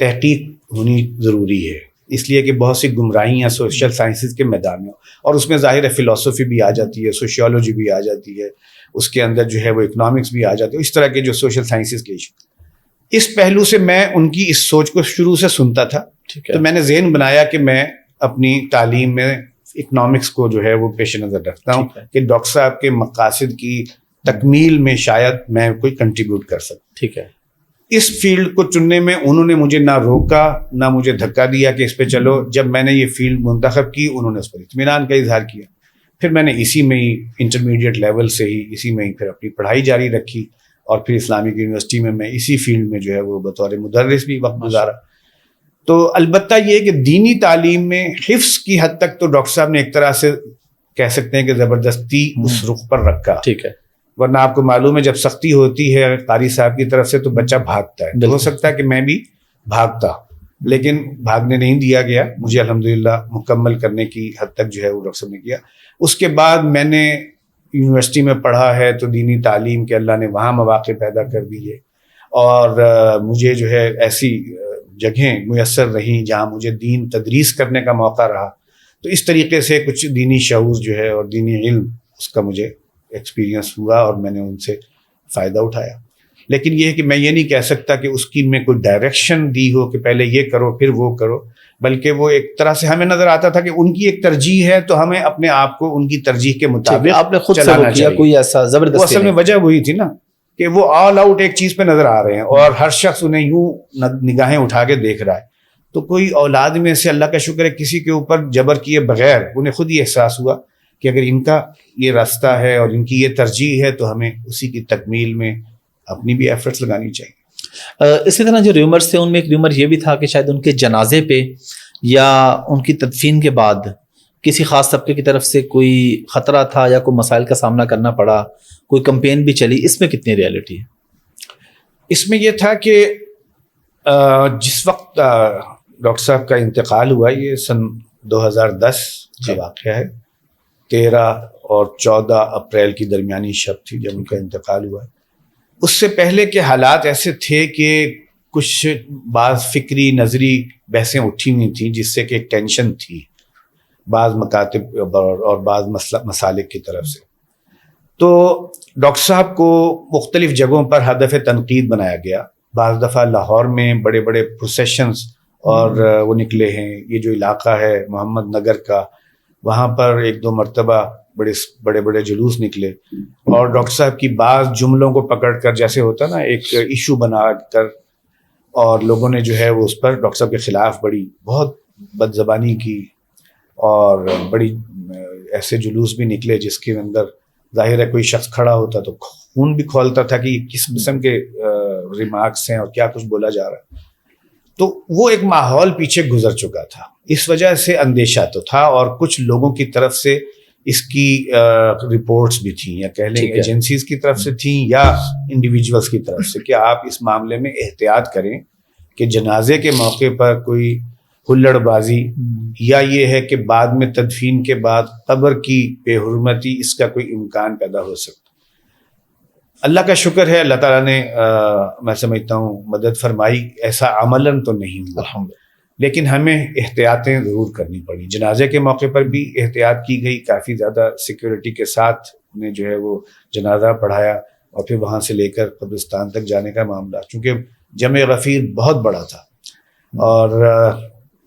تحقیق ہونی ضروری ہے, اس لیے کہ بہت سی گمراہیاں سوشل سائنسز کے میدان میں, اور اس میں ظاہر ہے فلسفی بھی آ جاتی ہے, سوشیولوجی بھی آ جاتی ہے, اس کے اندر جو ہے وہ اکنامکس بھی آ جاتی ہے, اس طرح کے جو سوشل سائنسز کے ایشو. اس پہلو سے میں ان کی اس سوچ کو شروع سے سنتا تھا, تو میں نے ذہن بنایا کہ میں اپنی تعلیم میں اکنامکس کو جو ہے وہ پیش نظر رکھتا ہوں کہ ڈاکٹر صاحب کے مقاصد کی تکمیل میں شاید میں کوئی کنٹریبیوٹ کر سکوں. ٹھیک ہے. اس فیلڈ کو چننے میں انہوں نے مجھے نہ روکا نہ مجھے دھکا دیا کہ اس پہ چلو. جب میں نے یہ فیلڈ منتخب کی انہوں نے اس پر اطمینان کا اظہار کیا. پھر میں نے اسی میں ہی انٹرمیڈیٹ لیول سے ہی اسی میں ہی پھر اپنی پڑھائی جاری رکھی, اور پھر اسلامک یونیورسٹی میں اسی فیلڈ میں جو ہے وہ بطور مدرس بھی وقت گزارا. تو البتہ یہ کہ دینی تعلیم میں حفظ کی حد تک تو ڈاکٹر صاحب نے ایک طرح سے کہہ سکتے ہیں کہ زبردستی اس رخ پر رکھا. ٹھیک ہے. ورنہ آپ کو معلوم ہے جب سختی ہوتی ہے قاری صاحب کی طرف سے تو بچہ بھاگتا ہے. ہو سکتا ہے کہ میں بھی بھاگتا, لیکن بھاگنے نہیں دیا گیا. مجھے الحمدللہ مکمل کرنے کی حد تک جو ہے وہ ڈاکٹر صاحب نے کیا. اس کے بعد میں نے یونیورسٹی میں پڑھا ہے تو دینی تعلیم کے اللہ نے وہاں مواقع پیدا کر دیے, اور مجھے جو ہے ایسی جگہیں میسر رہیں جہاں مجھے دین تدریس کرنے کا موقع رہا. تو اس طریقے سے کچھ دینی شعور جو ہے اور دینی علم اس کا مجھے ایکسپیرینس ہوا اور میں نے ان سے فائدہ اٹھایا. لیکن یہ ہے کہ میں یہ نہیں کہہ سکتا کہ اس کی میں کوئی ڈائریکشن دی ہو کہ پہلے یہ کرو پھر وہ کرو، بلکہ وہ ایک طرح سے ہمیں نظر آتا تھا کہ ان کی ایک ترجیح ہے تو ہمیں اپنے آپ کو ان کی ترجیح کے مطابق آپ نے خود سے چلانا کیا، چاہیے۔ کوئی ایسا وہ زبردستی اصل میں وجہ وہی تھی نا کہ وہ آل آؤٹ ایک چیز پہ نظر آ رہے ہیں اور ہر شخص انہیں یوں نگاہیں اٹھا کے دیکھ رہا ہے، تو کوئی اولاد میں سے اللہ کا شکر ہے کسی کے اوپر جبر کیے بغیر انہیں خود یہ احساس ہوا کہ اگر ان کا یہ راستہ ہے اور ان کی یہ ترجیح ہے تو ہمیں اسی کی تکمیل میں اپنی بھی ایفرٹس لگانی چاہیے۔ اسی طرح جو ریومرز تھے ان میں ایک ریومر یہ بھی تھا کہ شاید ان کے جنازے پہ یا ان کی تدفین کے بعد کسی خاص طبقے کی طرف سے کوئی خطرہ تھا یا کوئی مسائل کا سامنا کرنا پڑا، کوئی کمپین بھی چلی، اس میں کتنی ریئلٹی ہے؟ اس میں یہ تھا کہ جس وقت ڈاکٹر صاحب کا انتقال ہوا، یہ سن 2010 کا واقعہ ہے، 13 اور 14 اپریل کی درمیانی شب تھی جب ان کا انتقال ہوا۔ اس سے پہلے کے حالات ایسے تھے کہ کچھ بعض فکری نظری بحثیں اٹھی ہوئی تھیں جس سے کہ ایک ٹینشن تھی بعض مکاتب اور بعض مسالک کی طرف سے، تو ڈاکٹر صاحب کو مختلف جگہوں پر ہدف تنقید بنایا گیا۔ بعض دفعہ لاہور میں بڑے بڑے پروسیشنز اور وہ نکلے ہیں، یہ جو علاقہ ہے محمد نگر کا، وہاں پر ایک دو مرتبہ بڑے بڑے جلوس نکلے اور ڈاکٹر صاحب کی بعض جملوں کو پکڑ کر جیسے ہوتا نا ایک ایشو بنا کر، اور لوگوں نے جو ہے وہ اس پر ڈاکٹر صاحب کے خلاف بہت بد زبانی کی اور بڑی ایسے جلوس بھی نکلے جس کے اندر ظاہر ہے کوئی شخص کھڑا ہوتا تو خون بھی کھولتا تھا کہ کس قسم کے ریمارکس ہیں اور کیا کچھ بولا جا رہا ہے۔ تو وہ ایک ماحول پیچھے گزر چکا تھا، اس وجہ سے اندیشہ تو تھا اور کچھ لوگوں کی طرف سے اس کی رپورٹس بھی تھیں، یا کہہ لیں ایجنسیز کی طرف سے تھیں یا انڈیویجولس کی طرف سے کہ آپ اس معاملے میں احتیاط کریں کہ جنازے کے موقع پر کوئی ہلڑ بازی یا یہ ہے کہ بعد میں تدفین کے بعد قبر کی بے حرمتی، اس کا کوئی امکان پیدا ہو سکتا۔ اللہ کا شکر ہے اللہ تعالیٰ نے میں سمجھتا ہوں مدد فرمائی، ایسا عملاً تو نہیں ہوا، لیکن ہمیں احتیاطیں ضرور کرنی پڑی۔ جنازے کے موقع پر بھی احتیاط کی گئی، کافی زیادہ سیکیورٹی کے ساتھ انہیں جو ہے وہ جنازہ پڑھایا اور پھر وہاں سے لے کر قبرستان تک جانے کا معاملہ، چونکہ جمع غفیر بہت بڑا تھا اور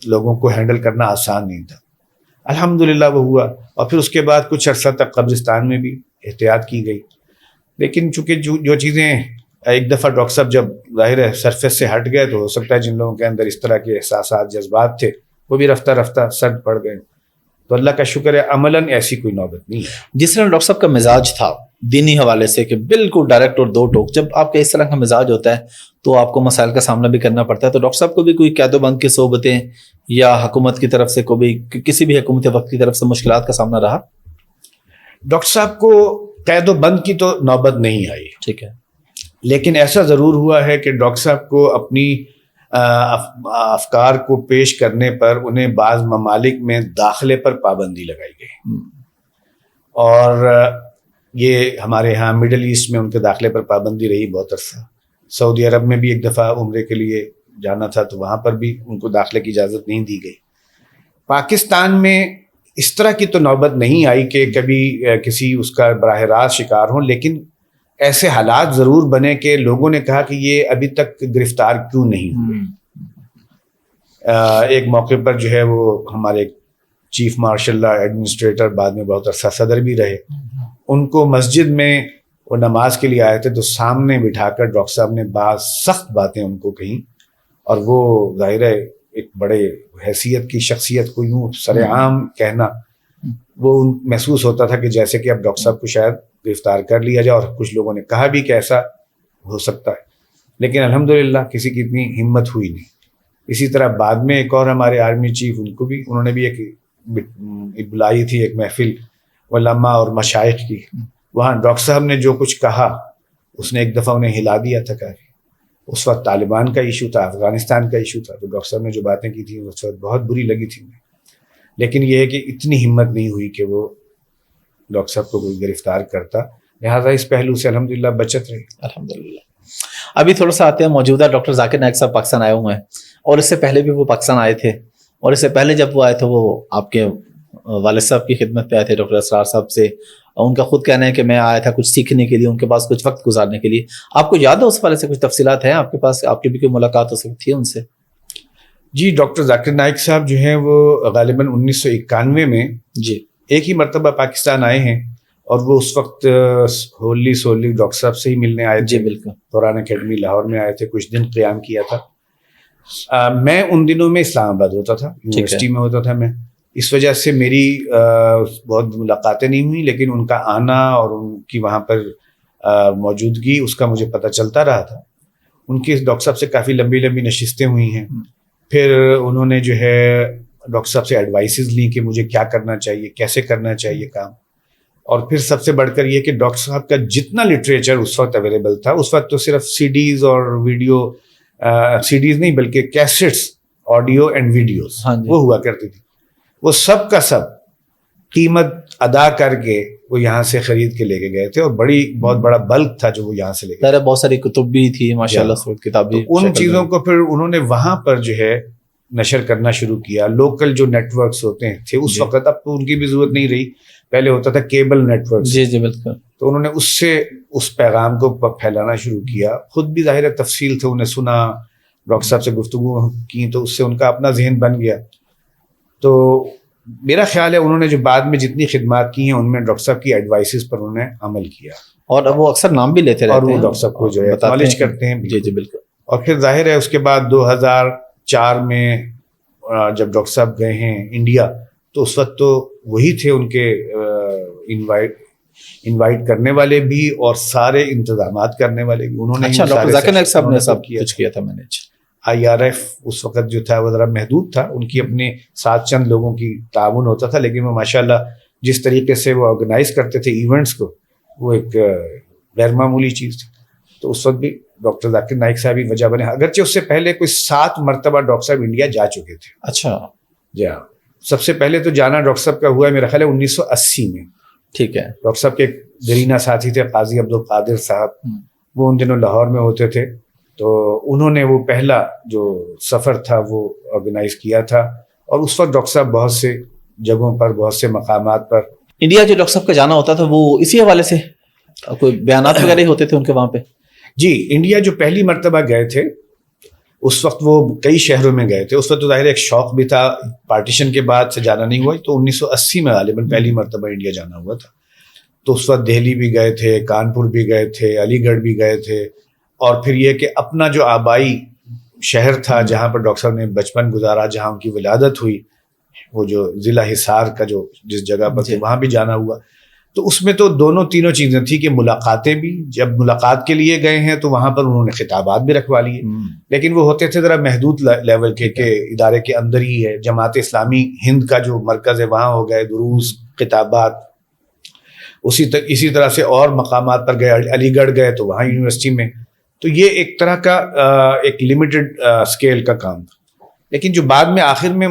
لوگوں کو ہینڈل کرنا آسان نہیں تھا۔ الحمدللہ وہ ہوا، اور پھر اس کے بعد کچھ عرصہ تک قبرستان میں بھی احتیاط کی گئی، لیکن چونکہ جو چیزیں ایک دفعہ ڈاکٹر صاحب جب ظاہر ہے سرفیس سے ہٹ گئے تو ہو سکتا ہے جن لوگوں کے اندر اس طرح کے احساسات جذبات تھے وہ بھی رفتہ رفتہ سرد پڑ گئے، تو اللہ کا شکر ہے عملاً ایسی کوئی نوبت نہیں ہے۔ جس طرح ڈاکٹر صاحب کا مزاج تھا دینی حوالے سے کہ بالکل ڈائریکٹ اور دو ٹوک، جب آپ کا اس طرح کا مزاج ہوتا ہے تو آپ کو مسائل کا سامنا بھی کرنا پڑتا ہے، تو ڈاکٹر صاحب کو بھی کوئی قید و بند کی صحبتیں یا حکومت کی طرف سے کوئی کسی بھی حکومت وقت کی طرف سے مشکلات کا سامنا رہا؟ ڈاکٹر صاحب کو قید و بند کی تو نوبت نہیں آئی، ٹھیک ہے، لیکن ایسا ضرور ہوا ہے کہ ڈاکٹر صاحب کو اپنی افکار کو پیش کرنے پر انہیں بعض ممالک میں داخلے پر پابندی لگائی گئی، اور یہ ہمارے ہاں مڈل ایسٹ میں ان کے داخلے پر پابندی رہی بہت عرصہ۔ سعودی عرب میں بھی ایک دفعہ عمرے کے لیے جانا تھا تو وہاں پر بھی ان کو داخلے کی اجازت نہیں دی گئی۔ پاکستان میں اس طرح کی تو نوبت نہیں آئی کہ کبھی کسی اس کا براہ راست شکار ہوں، لیکن ایسے حالات ضرور بنے کہ لوگوں نے کہا کہ یہ ابھی تک گرفتار کیوں نہیں ہوئے۔ ایک موقع پر جو ہے وہ ہمارے چیف مارشل لا ایڈمنسٹریٹر بعد میں بہت عرصہ صدر بھی رہے، ان کو مسجد میں وہ نماز کے لیے آئے تھے تو سامنے بٹھا کر ڈاکٹر صاحب نے بعض سخت باتیں ان کو کہیں، اور وہ ظاہر ہے ایک بڑے حیثیت کی شخصیت کو یوں سر عام کہنا، وہ محسوس ہوتا تھا کہ جیسے کہ اب ڈاکٹر صاحب کو شاید گرفتار کر لیا جائے، اور کچھ لوگوں نے کہا بھی کہ ایسا ہو سکتا ہے، لیکن الحمدللہ کسی کی اتنی ہمت ہوئی نہیں۔ اسی طرح بعد میں ایک اور ہمارے آرمی چیف، انہوں نے بھی ایک بلائی تھی ایک محفل علماء اور مشائخ کی، وہاں ڈاکٹر صاحب نے جو کچھ کہا اس نے ایک دفعہ انہیں ہلا دیا تھا کافی۔ اس وقت طالبان کا ایشو تھا، افغانستان کا ایشو تھا، تو ڈاکٹر صاحب نے جو باتیں کی تھیں اس وقت بہت بری لگی تھی انہیں، لیکن یہ ہے کہ اتنی ہمت نہیں ہوئی کہ وہ ڈاکٹر صاحب کو کوئی گرفتار کرتا، لہٰذا اس پہلو سے الحمدللہ بچت رہی۔ الحمدللہ۔ ابھی تھوڑا سا آتے ہیں، موجودہ ڈاکٹر ذاکر نائک صاحب پاکستان آئے ہوئے ہیں، اور اس سے پہلے بھی وہ پاکستان آئے تھے، اور اس سے پہلے جب وہ آئے تھے وہ آپ کے والد صاحب کی خدمت پہ آئے تھے ڈاکٹر اسرار صاحب سے، ان کا خود کہنا ہے کہ میں آیا تھا کچھ سیکھنے کے لیے, ان کے پاس کچھ وقت گزارنے کے لیے. آپ کو یاد ہے اس والے سے کچھ تفصیلات ہیں آپ کے پاس, آپ کی بھی کوئی ملاقات ہو سکتی ہے ان سے؟ جی, ڈاکٹر ذاکر نائک صاحب جو ہیں وہ غالباً 1991 میں جی ایک ہی مرتبہ پاکستان آئے ہیں, اور وہ اس وقت ہوللی سوللی ڈاکٹر صاحب سے ہی ملنے آئے تھے. جی بالکل, قرآن اکیڈمی لاہور میں آئے تھے, کچھ دن قیام کیا تھا. میں ان دنوں میں اسلام آباد ہوتا تھا, یونیورسٹی میں ہوتا تھا میں, اس وجہ سے میری بہت ملاقاتیں نہیں ہوئی, لیکن ان کا آنا اور ان کی وہاں پر موجودگی اس کا مجھے پتہ چلتا رہا تھا. ان کی ڈاکٹر صاحب سے کافی لمبی لمبی نشستیں ہوئی ہیں. پھر انہوں نے جو ہے ڈاکٹر صاحب سے ایڈوائسز لیں کہ مجھے کیا کرنا چاہیے, کیسے کرنا چاہیے کام. اور پھر سب سے بڑھ کر یہ کہ ڈاکٹر صاحب کا جتنا لٹریچر اس وقت اویلیبل تھا, اس وقت تو صرف سی ڈیز اور ویڈیو, سی ڈیز نہیں بلکہ کیسٹس, آڈیو اینڈ ویڈیوز وہ ہوا کرتی تھی. وہ سب کا سب قیمت ادا کر کے وہ یہاں سے خرید کے لے کے گئے تھے, اور بہت بڑا بلک تھا جو وہ یہاں سے لے کے. بہت ساری کتب بھی تھی ماشاءاللہ, کتابیں. ان چیزوں کو پھر انہوں نے وہاں پر جو ہے نشر کرنا شروع کیا. لوکل جو نیٹ ورکس ہوتے تھے اس وقت, اب تو ان کی بھی ضرورت نہیں رہی, پہلے ہوتا تھا کیبل نیٹ ورک. جی جی بالکل. تو انہوں نے اس سے اس پیغام کو پھیلانا شروع کیا. خود بھی ظاہر تفصیل سے انہیں سنا, ڈاکٹر صاحب سے گفتگو کی, تو اس سے ان کا اپنا ذہن بن گیا. تو میرا خیال ہے انہوں نے جو بعد میں جتنی خدمات کی ہیں ان میں ڈاکٹر صاحب کی ایڈوائسز پر انہوں نے عمل کیا, اور اب وہ اکثر نام بھی لیتے رہتے ہیں, اور وہ ڈاکٹر صاحب کو جو ہے اکنالج کرتے ہیں. جی جی بالکل. اور پھر ظاہر ہے اس کے بعد 2004 میں جب ڈاکٹر صاحب گئے ہیں انڈیا, تو اس وقت تو وہی تھے ان کے انوائٹ کرنے والے بھی اور سارے انتظامات کرنے والے بھی. انہوں نے اچھا, ڈاکٹر ذاکر نائک صاحب نے سب کچھ کیا تھا مینیج. IRF اس وقت جو تھا وہ ذرا محدود تھا, ان کی اپنے ساتھ چند لوگوں کی تعاون ہوتا تھا, لیکن وہ ماشاءاللہ جس طریقے سے وہ آرگنائز کرتے تھے ایونٹس کو, وہ ایک غیر معمولی چیز تھی. تو اس وقت بھی ڈاکٹر ذاکر نائک صاحب ہی وجہ بنے, اگرچہ اس سے پہلے کوئی 7 مرتبہ ڈاکٹر صاحب انڈیا جا چکے تھے. اچھا جی ہاں, سب سے پہلے تو جانا ڈاکٹر صاحب کا ہوا ہے میرا خیال ہے 1980 میں. ٹھیک ہے. ڈاکٹر صاحب کے ایک دیرینہ ساتھی تھے قاضی عبدالقادر صاحب, وہ ان دنوں لاہور میں ہوتے تھے, تو انہوں نے وہ پہلا جو سفر تھا وہ آرگنائز کیا تھا. اور اس وقت ڈاکٹر صاحب بہت سے جگہوں پر, بہت سے مقامات پر انڈیا جو ڈاکٹر صاحب کا جانا ہوتا تھا وہ اسی حوالے سے کوئی بیانات وغیرہ ہوتے تھے ان کے وہاں پہ؟ جی, انڈیا جو پہلی مرتبہ گئے تھے اس وقت وہ کئی شہروں میں گئے تھے. اس وقت تو ظاہر ایک شوق بھی تھا, پارٹیشن کے بعد سے جانا نہیں ہوا, تو 1980 میں غالباً پہلی مرتبہ انڈیا جانا ہوا تھا. تو اس وقت دہلی بھی گئے تھے, کانپور بھی گئے تھے, علی گڑھ بھی گئے تھے, اور پھر یہ کہ اپنا جو آبائی شہر تھا جہاں پر ڈاکٹر صاحب نے بچپن گزارا, جہاں ان کی ولادت ہوئی, وہ جو ضلع حصار کا جو جس جگہ پر تھے وہاں بھی جانا ہوا. تو اس میں تو تینوں چیزیں تھیں کہ ملاقاتیں بھی, جب ملاقات کے لیے گئے ہیں تو وہاں پر انہوں نے خطابات بھی رکھوا لیے, لیکن وہ ہوتے تھے ذرا محدود لیول کے, کہ ادارے کے اندر ہی ہے. جماعت اسلامی ہند کا جو مرکز ہے وہاں ہو گئے دروس, خطابات. اسی طرح سے اور مقامات پر گئے, علی گڑھ گئے تو وہاں یونیورسٹی میں. تو یہ ایک طرح کا ایک لمیٹڈ اسکیل کا کام تھا. لیکن جو بعد میں آخر میں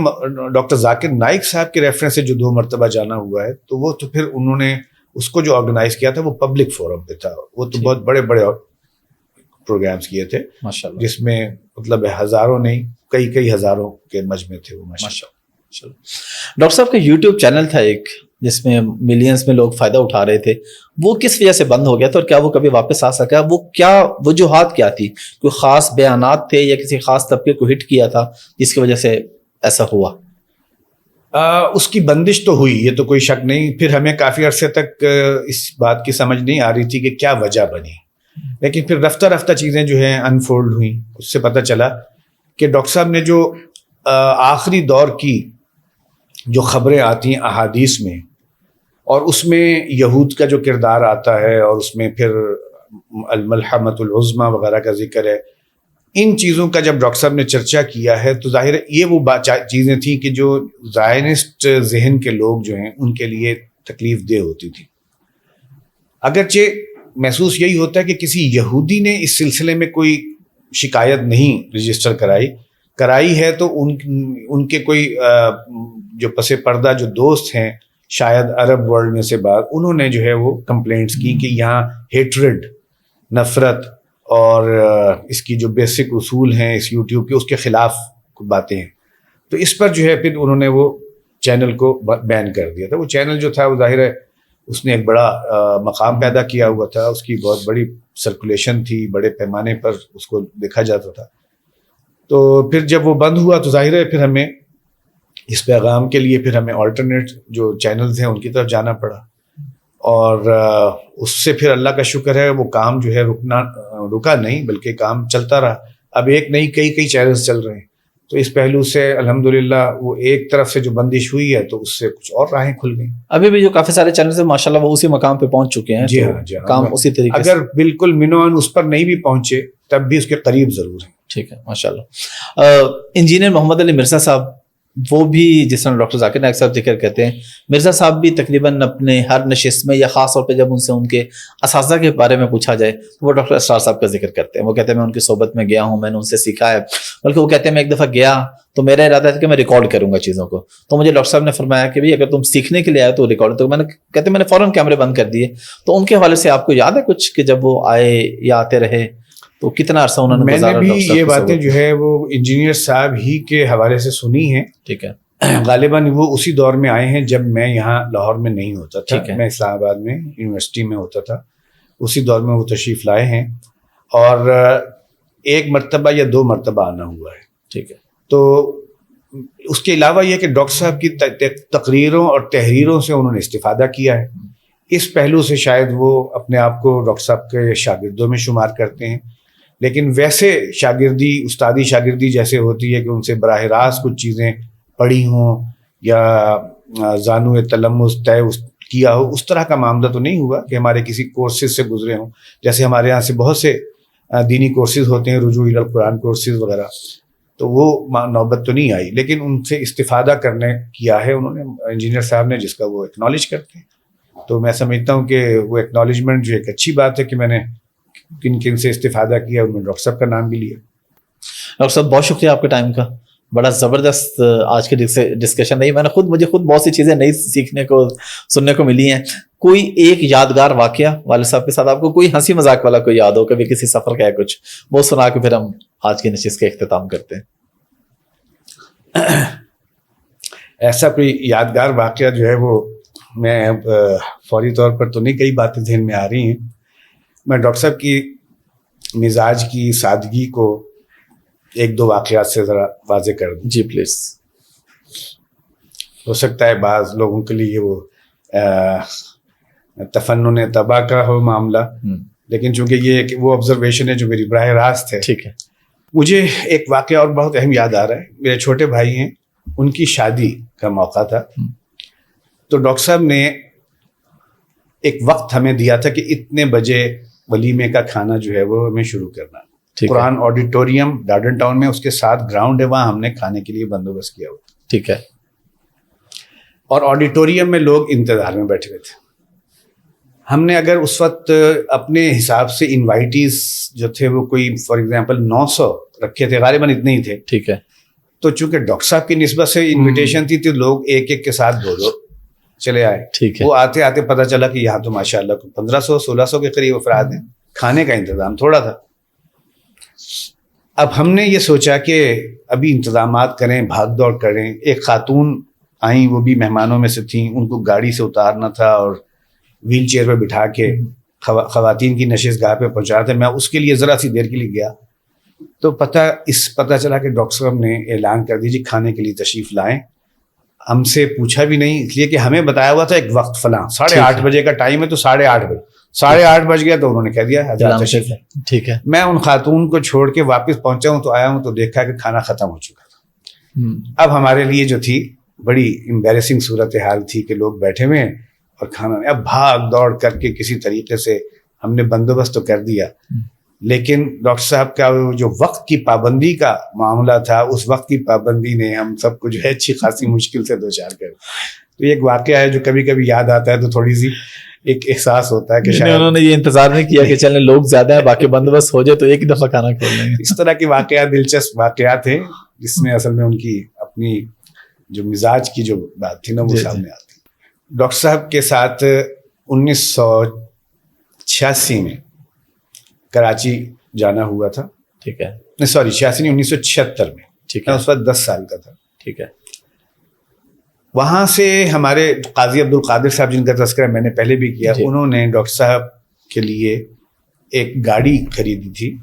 ڈاکٹر ذاکر نائک صاحب کے ریفرنس سے جو 2 مرتبہ جانا ہوا ہے, تو وہ تو پھر انہوں نے اس کو جو آرگنائز کیا تھا وہ پبلک فورم پہ تھا. وہ تو بہت بڑے بڑے پروگرامز کیے تھے ماشاءاللہ, جس میں مطلب ہزاروں نہیں کئی ہزاروں کے مجمع تھے وہ ماشاءاللہ. ڈاکٹر صاحب کا یوٹیوب چینل تھا ایک جس میں ملینز میں لوگ فائدہ اٹھا رہے تھے, وہ کس وجہ سے بند ہو گیا تھا اور کیا وہ کبھی واپس آ سکا؟ وہ کیا وجوہات کیا تھی؟ کوئی خاص بیانات تھے یا کسی خاص طبقے کو ہٹ کیا تھا جس کی وجہ سے ایسا ہوا؟ اس کی بندش تو ہوئی, یہ تو کوئی شک نہیں. پھر ہمیں کافی عرصے تک اس بات کی سمجھ نہیں آ رہی تھی کہ کیا وجہ بنی, لیکن پھر رفتہ رفتہ چیزیں جو ہیں انفولڈ ہوئیں. اس سے پتہ چلا کہ ڈاکٹر صاحب نے جو آخری دور کی جو خبریں آتی ہیں احادیث میں, اور اس میں یہود کا جو کردار آتا ہے, اور اس میں پھر الملحمۃ العظمیٰ وغیرہ کا ذکر ہے, ان چیزوں کا جب ڈاکٹر صاحب نے چرچا کیا ہے تو ظاہر ہے یہ وہ چیزیں تھیں کہ جو زائنسٹ ذہن کے لوگ جو ہیں ان کے لیے تکلیف دہ ہوتی تھی. اگرچہ محسوس یہی ہوتا ہے کہ کسی یہودی نے اس سلسلے میں کوئی شکایت نہیں رجسٹر کرائی ہے, تو ان کے کوئی جو پس پردہ جو دوست ہیں شاید عرب ورلڈ میں سے بعض, انہوں نے جو ہے وہ کمپلینٹس کی کہ یہاں ہیٹرڈ, نفرت اور اس کی جو بیسک اصول ہیں اس یوٹیوب کے, اس کے خلاف باتیں ہیں. تو اس پر جو ہے پھر انہوں نے وہ چینل کو بین کر دیا تھا. وہ چینل جو تھا وہ ظاہر ہے اس نے ایک بڑا مقام پیدا کیا ہوا تھا, اس کی بہت بڑی سرکولیشن تھی, بڑے پیمانے پر اس کو دیکھا جاتا تھا. تو پھر جب وہ بند ہوا تو ظاہر ہے پھر ہمیں اس پیغام کے لیے پھر ہمیں آلٹرنیٹ جو چینلز ہیں ان کی طرف جانا پڑا, اور اس سے پھر اللہ کا شکر ہے وہ کام جو ہے رکا نہیں بلکہ کام چلتا رہا. اب ایک نہیں کئی چینلز چل رہے ہیں, تو اس پہلو سے الحمدللہ وہ ایک طرف سے جو بندش ہوئی ہے تو اس سے کچھ اور راہیں کھل گئی. ابھی بھی جو کافی سارے چینلز ہیں ماشاءاللہ وہ اسی مقام پہ پہنچ چکے ہیں. جی ہاں, کام اسی طریقے سے اگر بالکل منوان اس پر نہیں بھی پہنچے تب بھی اس کے قریب ضرور ہیں. ٹھیک ہے ماشاءاللہ. انجینئر محمد علی مرزا صاحب, وہ بھی جس طرح ڈاکٹر ذاکر نائک صاحب ذکر کرتے ہیں, مرزا صاحب بھی تقریباً اپنے ہر نشست میں یا خاص طور پہ جب ان سے ان کے اساتذہ کے بارے میں پوچھا جائے تو وہ ڈاکٹر اسرار صاحب کا ذکر کرتے ہیں. وہ کہتے ہیں میں ان کی صحبت میں گیا ہوں, میں نے ان سے سیکھا ہے, بلکہ وہ کہتے ہیں میں ایک دفعہ گیا تو میرا ارادہ تھا کہ میں ریکارڈ کروں گا چیزوں کو, تو مجھے ڈاکٹر صاحب نے فرمایا کہ بھائی اگر تم سیکھنے کے لیے آئے تو ریکارڈ, تو میں نے کہتے ہیں میں نے فوراً کیمرے بند کر دیے. تو ان کے حوالے سے آپ کو یاد ہے کچھ کہ جب وہ آئے یا آتے رہے تو کتنا عرصہ انہوں نے میں گزارا؟ نے بھی یہ باتیں جو ہے وہ انجینئر صاحب ہی کے حوالے سے سنی ہیں. ٹھیک ہے, غالباً وہ اسی دور میں آئے ہیں جب میں یہاں لاہور میں نہیں ہوتا تھا, ٹھیک ہے. میں اسلام آباد میں یونیورسٹی میں ہوتا تھا, اسی دور میں وہ تشریف لائے ہیں, اور ایک مرتبہ یا 2 مرتبہ آنا ہوا ہے. ٹھیک ہے. تو اس کے علاوہ یہ کہ ڈاکٹر صاحب کی تقریروں اور تحریروں سے انہوں نے استفادہ کیا ہے. اس پہلو سے شاید وہ اپنے آپ کو ڈاکٹر صاحب کے شاگردوں میں شمار کرتے ہیں, لیکن ویسے شاگردی, استادی شاگردی جیسے ہوتی ہے کہ ان سے براہ راست کچھ چیزیں پڑھی ہوں یا زانو تلمس طے کیا ہو, اس طرح کا معاملہ تو نہیں ہوا کہ ہمارے کسی کورسز سے گزرے ہوں. جیسے ہمارے یہاں سے بہت سے دینی کورسز ہوتے ہیں, رجوع الی القرآن کورسز وغیرہ, تو وہ نوبت تو نہیں آئی, لیکن ان سے استفادہ کرنے کیا ہے انہوں نے, انجینئر صاحب نے, جس کا وہ ایکنالج کرتے ہیں. تو میں سمجھتا ہوں کہ وہ ایکنالجمنٹ جو ایک اچھی بات ہے کہ میں نے کن سے استفادہ کیا, ان میں ڈاکٹر صاحب کا نام بھی لیا. ڈاکٹر صاحب بہت شکریہ آپ کے ٹائم کا, بڑا زبردست آج کی ڈسکشن رہی. میں نے مجھے خود بہت سی چیزیں نئی سیکھنے کو سننے کو ملی ہیں. کوئی ایک یادگار واقعہ والد صاحب کے ساتھ آپ کو کوئی ہنسی مذاق والا کوئی یاد ہو, کبھی کسی سفر کا ہے کچھ, وہ سنا کے پھر ہم آج کی نشست کا اختتام کرتے ہیں. ایسا کوئی یادگار واقعہ جو ہے وہ میں فوری طور پر تو نہیں, کئی باتیں ذہن میں آ رہی ہیں. میں ڈاکٹر صاحب کی مزاج کی سادگی کو 1-2 واقعات سے ذرا واضح کر دوں. جی پلیز. ہو سکتا ہے بعض لوگوں کے لیے وہ تفنن تباہ کا ہو معاملہ, لیکن چونکہ یہ وہ آبزرویشن ہے جو میری براہ راست ہے. ٹھیک ہے. مجھے ایک واقعہ اور بہت اہم یاد آ رہا ہے. میرے چھوٹے بھائی ہیں, ان کی شادی کا موقع تھا, تو ڈاکٹر صاحب نے ایک وقت ہمیں دیا تھا کہ اتنے بجے ولیمے کا کھانا جو ہے وہ ہمیں شروع کرنا. قرآن آڈیٹوریم ڈارڈن ٹاؤن میں, اس کے ساتھ گراؤنڈ ہے, وہاں ہم نے کھانے کے لیے بندوبست کیا ہوا. ٹھیک ہے. اور آڈیٹوریم میں لوگ انتظار میں بیٹھے ہوئے تھے. ہم نے اگر اس وقت اپنے حساب سے انوائٹیز جو تھے وہ کوئی فار ایگزامپل 900 رکھے تھے, غالباً اتنے ہی تھے. ٹھیک ہے. تو چونکہ ڈاکٹر صاحب کی نسبت سے انویٹیشن تھی تو لوگ ایک ایک کے ساتھ 2 چلے آئے. ٹھیک ہے. وہ آتے آتے پتہ چلا کہ یہاں تو ماشاءاللہ 1500-1600 کے قریب افراد ہیں. کھانے کا انتظام تھوڑا تھا. اب ہم نے یہ سوچا کہ ابھی انتظامات کریں, بھاگ دوڑ کریں. ایک خاتون آئیں, وہ بھی مہمانوں میں سے تھیں, ان کو گاڑی سے اتارنا تھا اور ویل چیئر پہ بٹھا کے خواتین کی نشست گاہ پہ پہنچانا تھا. میں اس کے لیے ذرا سی دیر کے لیے گیا تو پتہ چلا کہ ڈاکٹر صاحب نے اعلان کر دیجیے کھانے کے لیے تشریف لائیں. ہم سے پوچھا بھی نہیں, اس لیے کہ ہمیں بتایا ہوا تھا ایک وقت فلاں 8:30 بجے کا ٹائم ہے, تو 8:30 بجے 8:30 بج گیا تو انہوں نے کہہ دیا حضرات تشریف لائیں. ٹھیک ہے. میں ان خاتون کو چھوڑ کے واپس پہنچا ہوں تو آیا ہوں تو دیکھا کہ کھانا ختم ہو چکا تھا. اب ہمارے لیے جو تھی بڑی امبیرسنگ صورتحال تھی کہ لوگ بیٹھے ہوئے ہیں اور کھانا نہیں. اب بھاگ دوڑ کر کے کسی طریقے سے ہم نے بندوبست تو کر دیا, لیکن ڈاکٹر صاحب کا جو وقت کی پابندی کا معاملہ تھا, اس وقت کی پابندی نے ہم سب کو جو ہے اچھی خاصی مشکل سے 2-4 کر. تو یہ ایک واقعہ ہے جو کبھی کبھی یاد آتا ہے تو تھوڑی سی ایک احساس ہوتا ہے کہ شاید انہوں نے یہ انتظار نہیں کیا کہ چلیں لوگ زیادہ ہیں باقی بندوبست ہو جائے تو ایک دفعہ کھانا کھول لیں گے. اس طرح کے واقعات دلچسپ واقعات ہیں جس میں اصل میں ان کی اپنی جو مزاج کی جو بات تھی نا وہ سامنے آتی. ڈاکٹر صاحب کے ساتھ 1986 میں کراچی جانا ہوا تھا. ٹھیک ہے. نہیں 86 نہیں 1976 میں. ٹھیک میں ہے. اس وقت 10 سال کا تھا. ٹھیک ہے. وہاں سے ہمارے قاضی عبد القادر صاحب جن کا تذکرہ میں نے پہلے بھی کیا, انہوں نے ڈاکٹر صاحب کے لیے ایک گاڑی خریدی تھی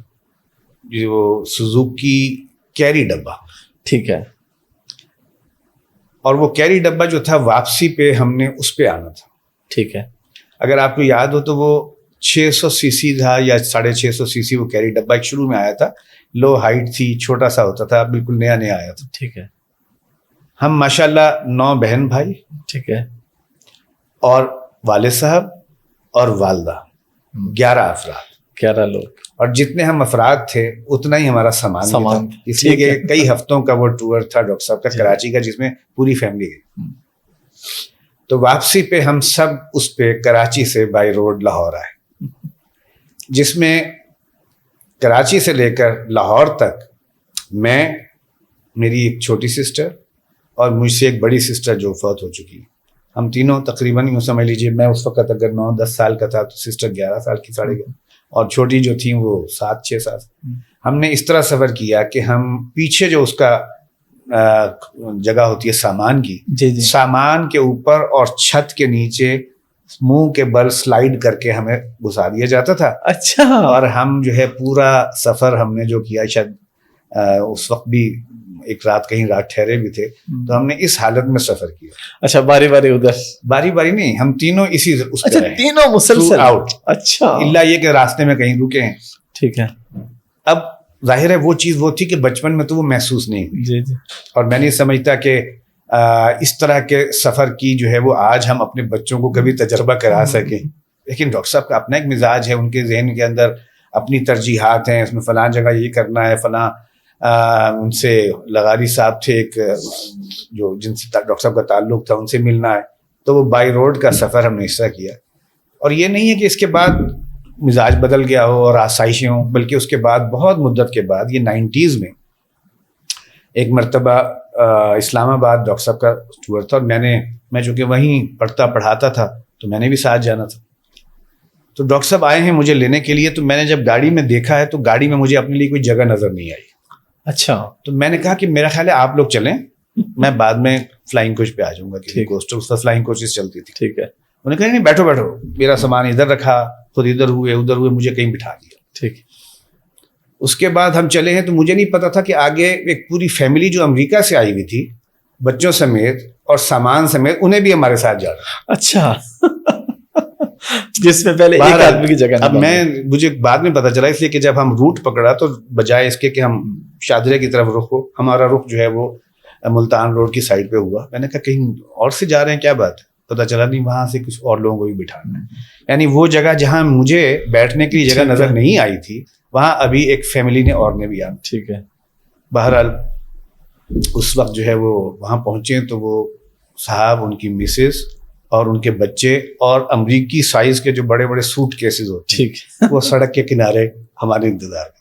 جو سوزوکی کیری ڈبہ. ٹھیک ہے. اور وہ کیری ڈبہ جو تھا واپسی پہ ہم نے اس پہ آنا تھا. ٹھیک ہے. اگر آپ کو یاد ہو تو وہ 600 سی سی تھا یا 650 سی سی وہ کیری ڈبہ ایک شروع میں آیا تھا, لو ہائٹ تھی, چھوٹا سا ہوتا تھا, بالکل نیا نیا آیا تھا. ٹھیک ہے. ہم ماشاءاللہ 9 بہن بھائی, ٹھیک ہے, اور والد صاحب اور والدہ, 11 افراد. 11 لوگ. اور جتنے ہم افراد تھے اتنا ہی ہمارا سامان تھا, اس لیے کہ کئی ہفتوں کا وہ ٹور تھا ڈاکٹر صاحب کا کراچی کا, جس میں پوری فیملی گئی. تو واپسی پہ ہم سب اس پہ کراچی سے بائی روڈ لاہور آئے, جس میں کراچی سے لے کر لاہور تک میں, میری ایک چھوٹی سسٹر اور مجھ سے ایک بڑی سسٹر جو فوت ہو چکی, ہم تینوں تقریباً یوں سمجھ لیجیے, میں اس وقت اگر 9-10 سال کا تھا تو سسٹر 11 سال کی 11.5, اور چھوٹی جو تھیں وہ 7-6 سال. ہم نے اس طرح سفر کیا کہ ہم پیچھے جو اس کا جگہ ہوتی ہے سامان کی, سامان کے اوپر اور چھت کے نیچے منہ کے بل سلائیڈ کر کے ہمیں گھسا دیا جاتا تھا. اچھا. اور ہم جو ہے پورا سفر ہم نے جو کیا, شاید اس وقت بھی ایک رات کہیں رات ٹھہرے بھی تھے, تو ہم نے اس حالت میں سفر کیا. اچھا, باری باری ادھر, باری باری نہیں, ہم تینوں اسی اس اچھا تینوں مسلسل آؤٹ. اچھا, اللہ یہ کہ راستے میں کہیں رکے ہیں. ٹھیک ہے. اب ظاہر ہے وہ چیز وہ تھی کہ بچپن میں تو وہ محسوس نہیں ہوئی. جی جی. اور میں نہیں سمجھتا کہ اس طرح کے سفر کی جو ہے وہ آج ہم اپنے بچوں کو کبھی تجربہ کرا سکیں. لیکن ڈاکٹر صاحب کا اپنا ایک مزاج ہے, ان کے ذہن کے اندر اپنی ترجیحات ہیں, اس میں فلاں جگہ یہ کرنا ہے, فلاں ان سے لغاری صاحب تھے ایک جو جن سے ڈاکٹر صاحب کا تعلق تھا, ان سے ملنا ہے, تو وہ بائی روڈ کا سفر ہم نے اس طرح کیا. اور یہ نہیں ہے کہ اس کے بعد مزاج بدل گیا ہو اور آسائشیں ہوں, بلکہ اس کے بعد بہت مدت کے بعد یہ 90s میں ایک مرتبہ اسلام آباد ڈاکٹر صاحب کا ٹور تھا, اور میں چونکہ وہیں پڑھتا پڑھاتا تھا تو میں نے بھی ساتھ جانا تھا. تو ڈاکٹر صاحب آئے ہیں مجھے لینے کے لیے, تو میں نے جب گاڑی میں دیکھا ہے تو گاڑی میں مجھے اپنے لیے کوئی جگہ نظر نہیں آئی. اچھا. تو میں نے کہا کہ میرا خیال ہے آپ لوگ چلیں, میں بعد میں فلائنگ کوچ پہ آ جاؤں گا, کہ کوسٹل فلائنگ کوچز چلتی تھی. ٹھیک ہے. انہوں نے کہا نہیں بیٹھو بیٹھو, میرا سامان ادھر رکھا, خود ادھر ہوئے, مجھے کہیں بٹھا دیا. ٹھیک. اس کے بعد ہم چلے ہیں, تو مجھے نہیں پتا تھا کہ آگے ایک پوری فیملی جو امریکہ سے آئی ہوئی تھی بچوں سمیت اور سامان سمیت, انہیں بھی ہمارے ساتھ جانا. اچھا. جس میں پہلے ایک آدمی کی جگہ. اب مجھے بعد میں پتا چلا, اس لیے کہ جب ہم روٹ پکڑا تو بجائے اس کے کہ ہم شاہدرے کی طرف رخ ہو, ہمارا رخ جو ہے وہ ملتان روڈ کی سائڈ پہ ہوا. میں نے کہا کہیں اور سے جا رہے ہیں, کیا بات ہے؟ پتا چلا نہیں, وہاں سے کچھ اور لوگوں کو بھی بٹھانا ہے. یعنی وہ جگہ جہاں مجھے بیٹھنے کی جگہ نظر نہیں آئی تھی, وہاں ابھی ایک فیملی نے اور نے بھی آنا. ٹھیک ہے. بہرحال اس وقت جو ہے وہ وہاں پہنچے تو وہ صاحب, ان کی مسز اور ان کے بچے, اور امریکی سائز کے جو بڑے بڑے سوٹ کیسز ہوتے ہیں, وہ سڑک کے کنارے ہمارے انتظار میں.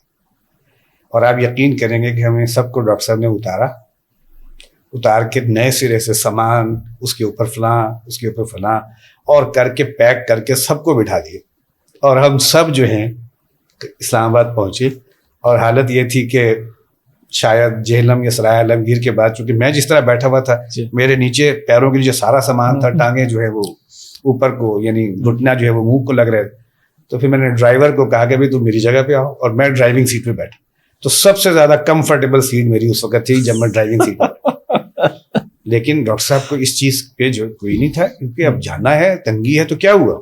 اور آپ یقین کریں گے کہ ہمیں سب کو ڈاکٹر صاحب نے اتار کے نئے سرے سے سامان, اس کے اوپر فلاں, اس کے اوپر فلاں, اور کر کے پیک کر کے سب کو بٹھا دیے. اور ہم سب جو ہیں اسلام آباد پہنچے, اور حالت یہ تھی کہ شاید جہلم یا سرائے عالمگیر کے بعد, چونکہ میں جس طرح بیٹھا ہوا تھا, میرے نیچے پیروں کے نیچے سارا سامان تھا, ٹانگیں جو ہے وہ اوپر کو, یعنی گھٹنا جو ہے وہ منہ کو لگ رہے. تو پھر میں نے ڈرائیور کو کہا کہ بھائی تم میری جگہ پہ آؤ, اور میں ڈرائیونگ سیٹ پہ بیٹھا. تو سب سے زیادہ کمفرٹیبل سیٹ میری اس وقت تھی جب میں ڈرائیونگ سیٹ پہ. لیکن ڈاکٹر صاحب کو اس چیز پہ جو کوئی نہیں تھا, کیونکہ اب جانا ہے, تنگی ہے, تو کیا ہوا,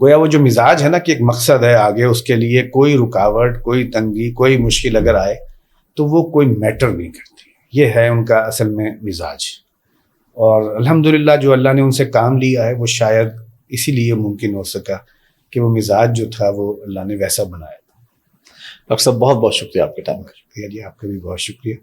گویا وہ جو مزاج ہے نا کہ ایک مقصد ہے آگے, اس کے لیے کوئی رکاوٹ, کوئی تنگی, کوئی مشکل اگر آئے تو وہ کوئی میٹر نہیں کرتی. یہ ہے ان کا اصل میں مزاج. اور الحمدللہ جو اللہ نے ان سے کام لیا ہے, وہ شاید اسی لیے ممکن ہو سکا کہ وہ مزاج جو تھا وہ اللہ نے ویسا بنایا تھا. ڈاکٹر صاحب بہت بہت شکریہ آپ کے ٹائم کا. شکریہ جی, آپ کا بھی بہت شکریہ.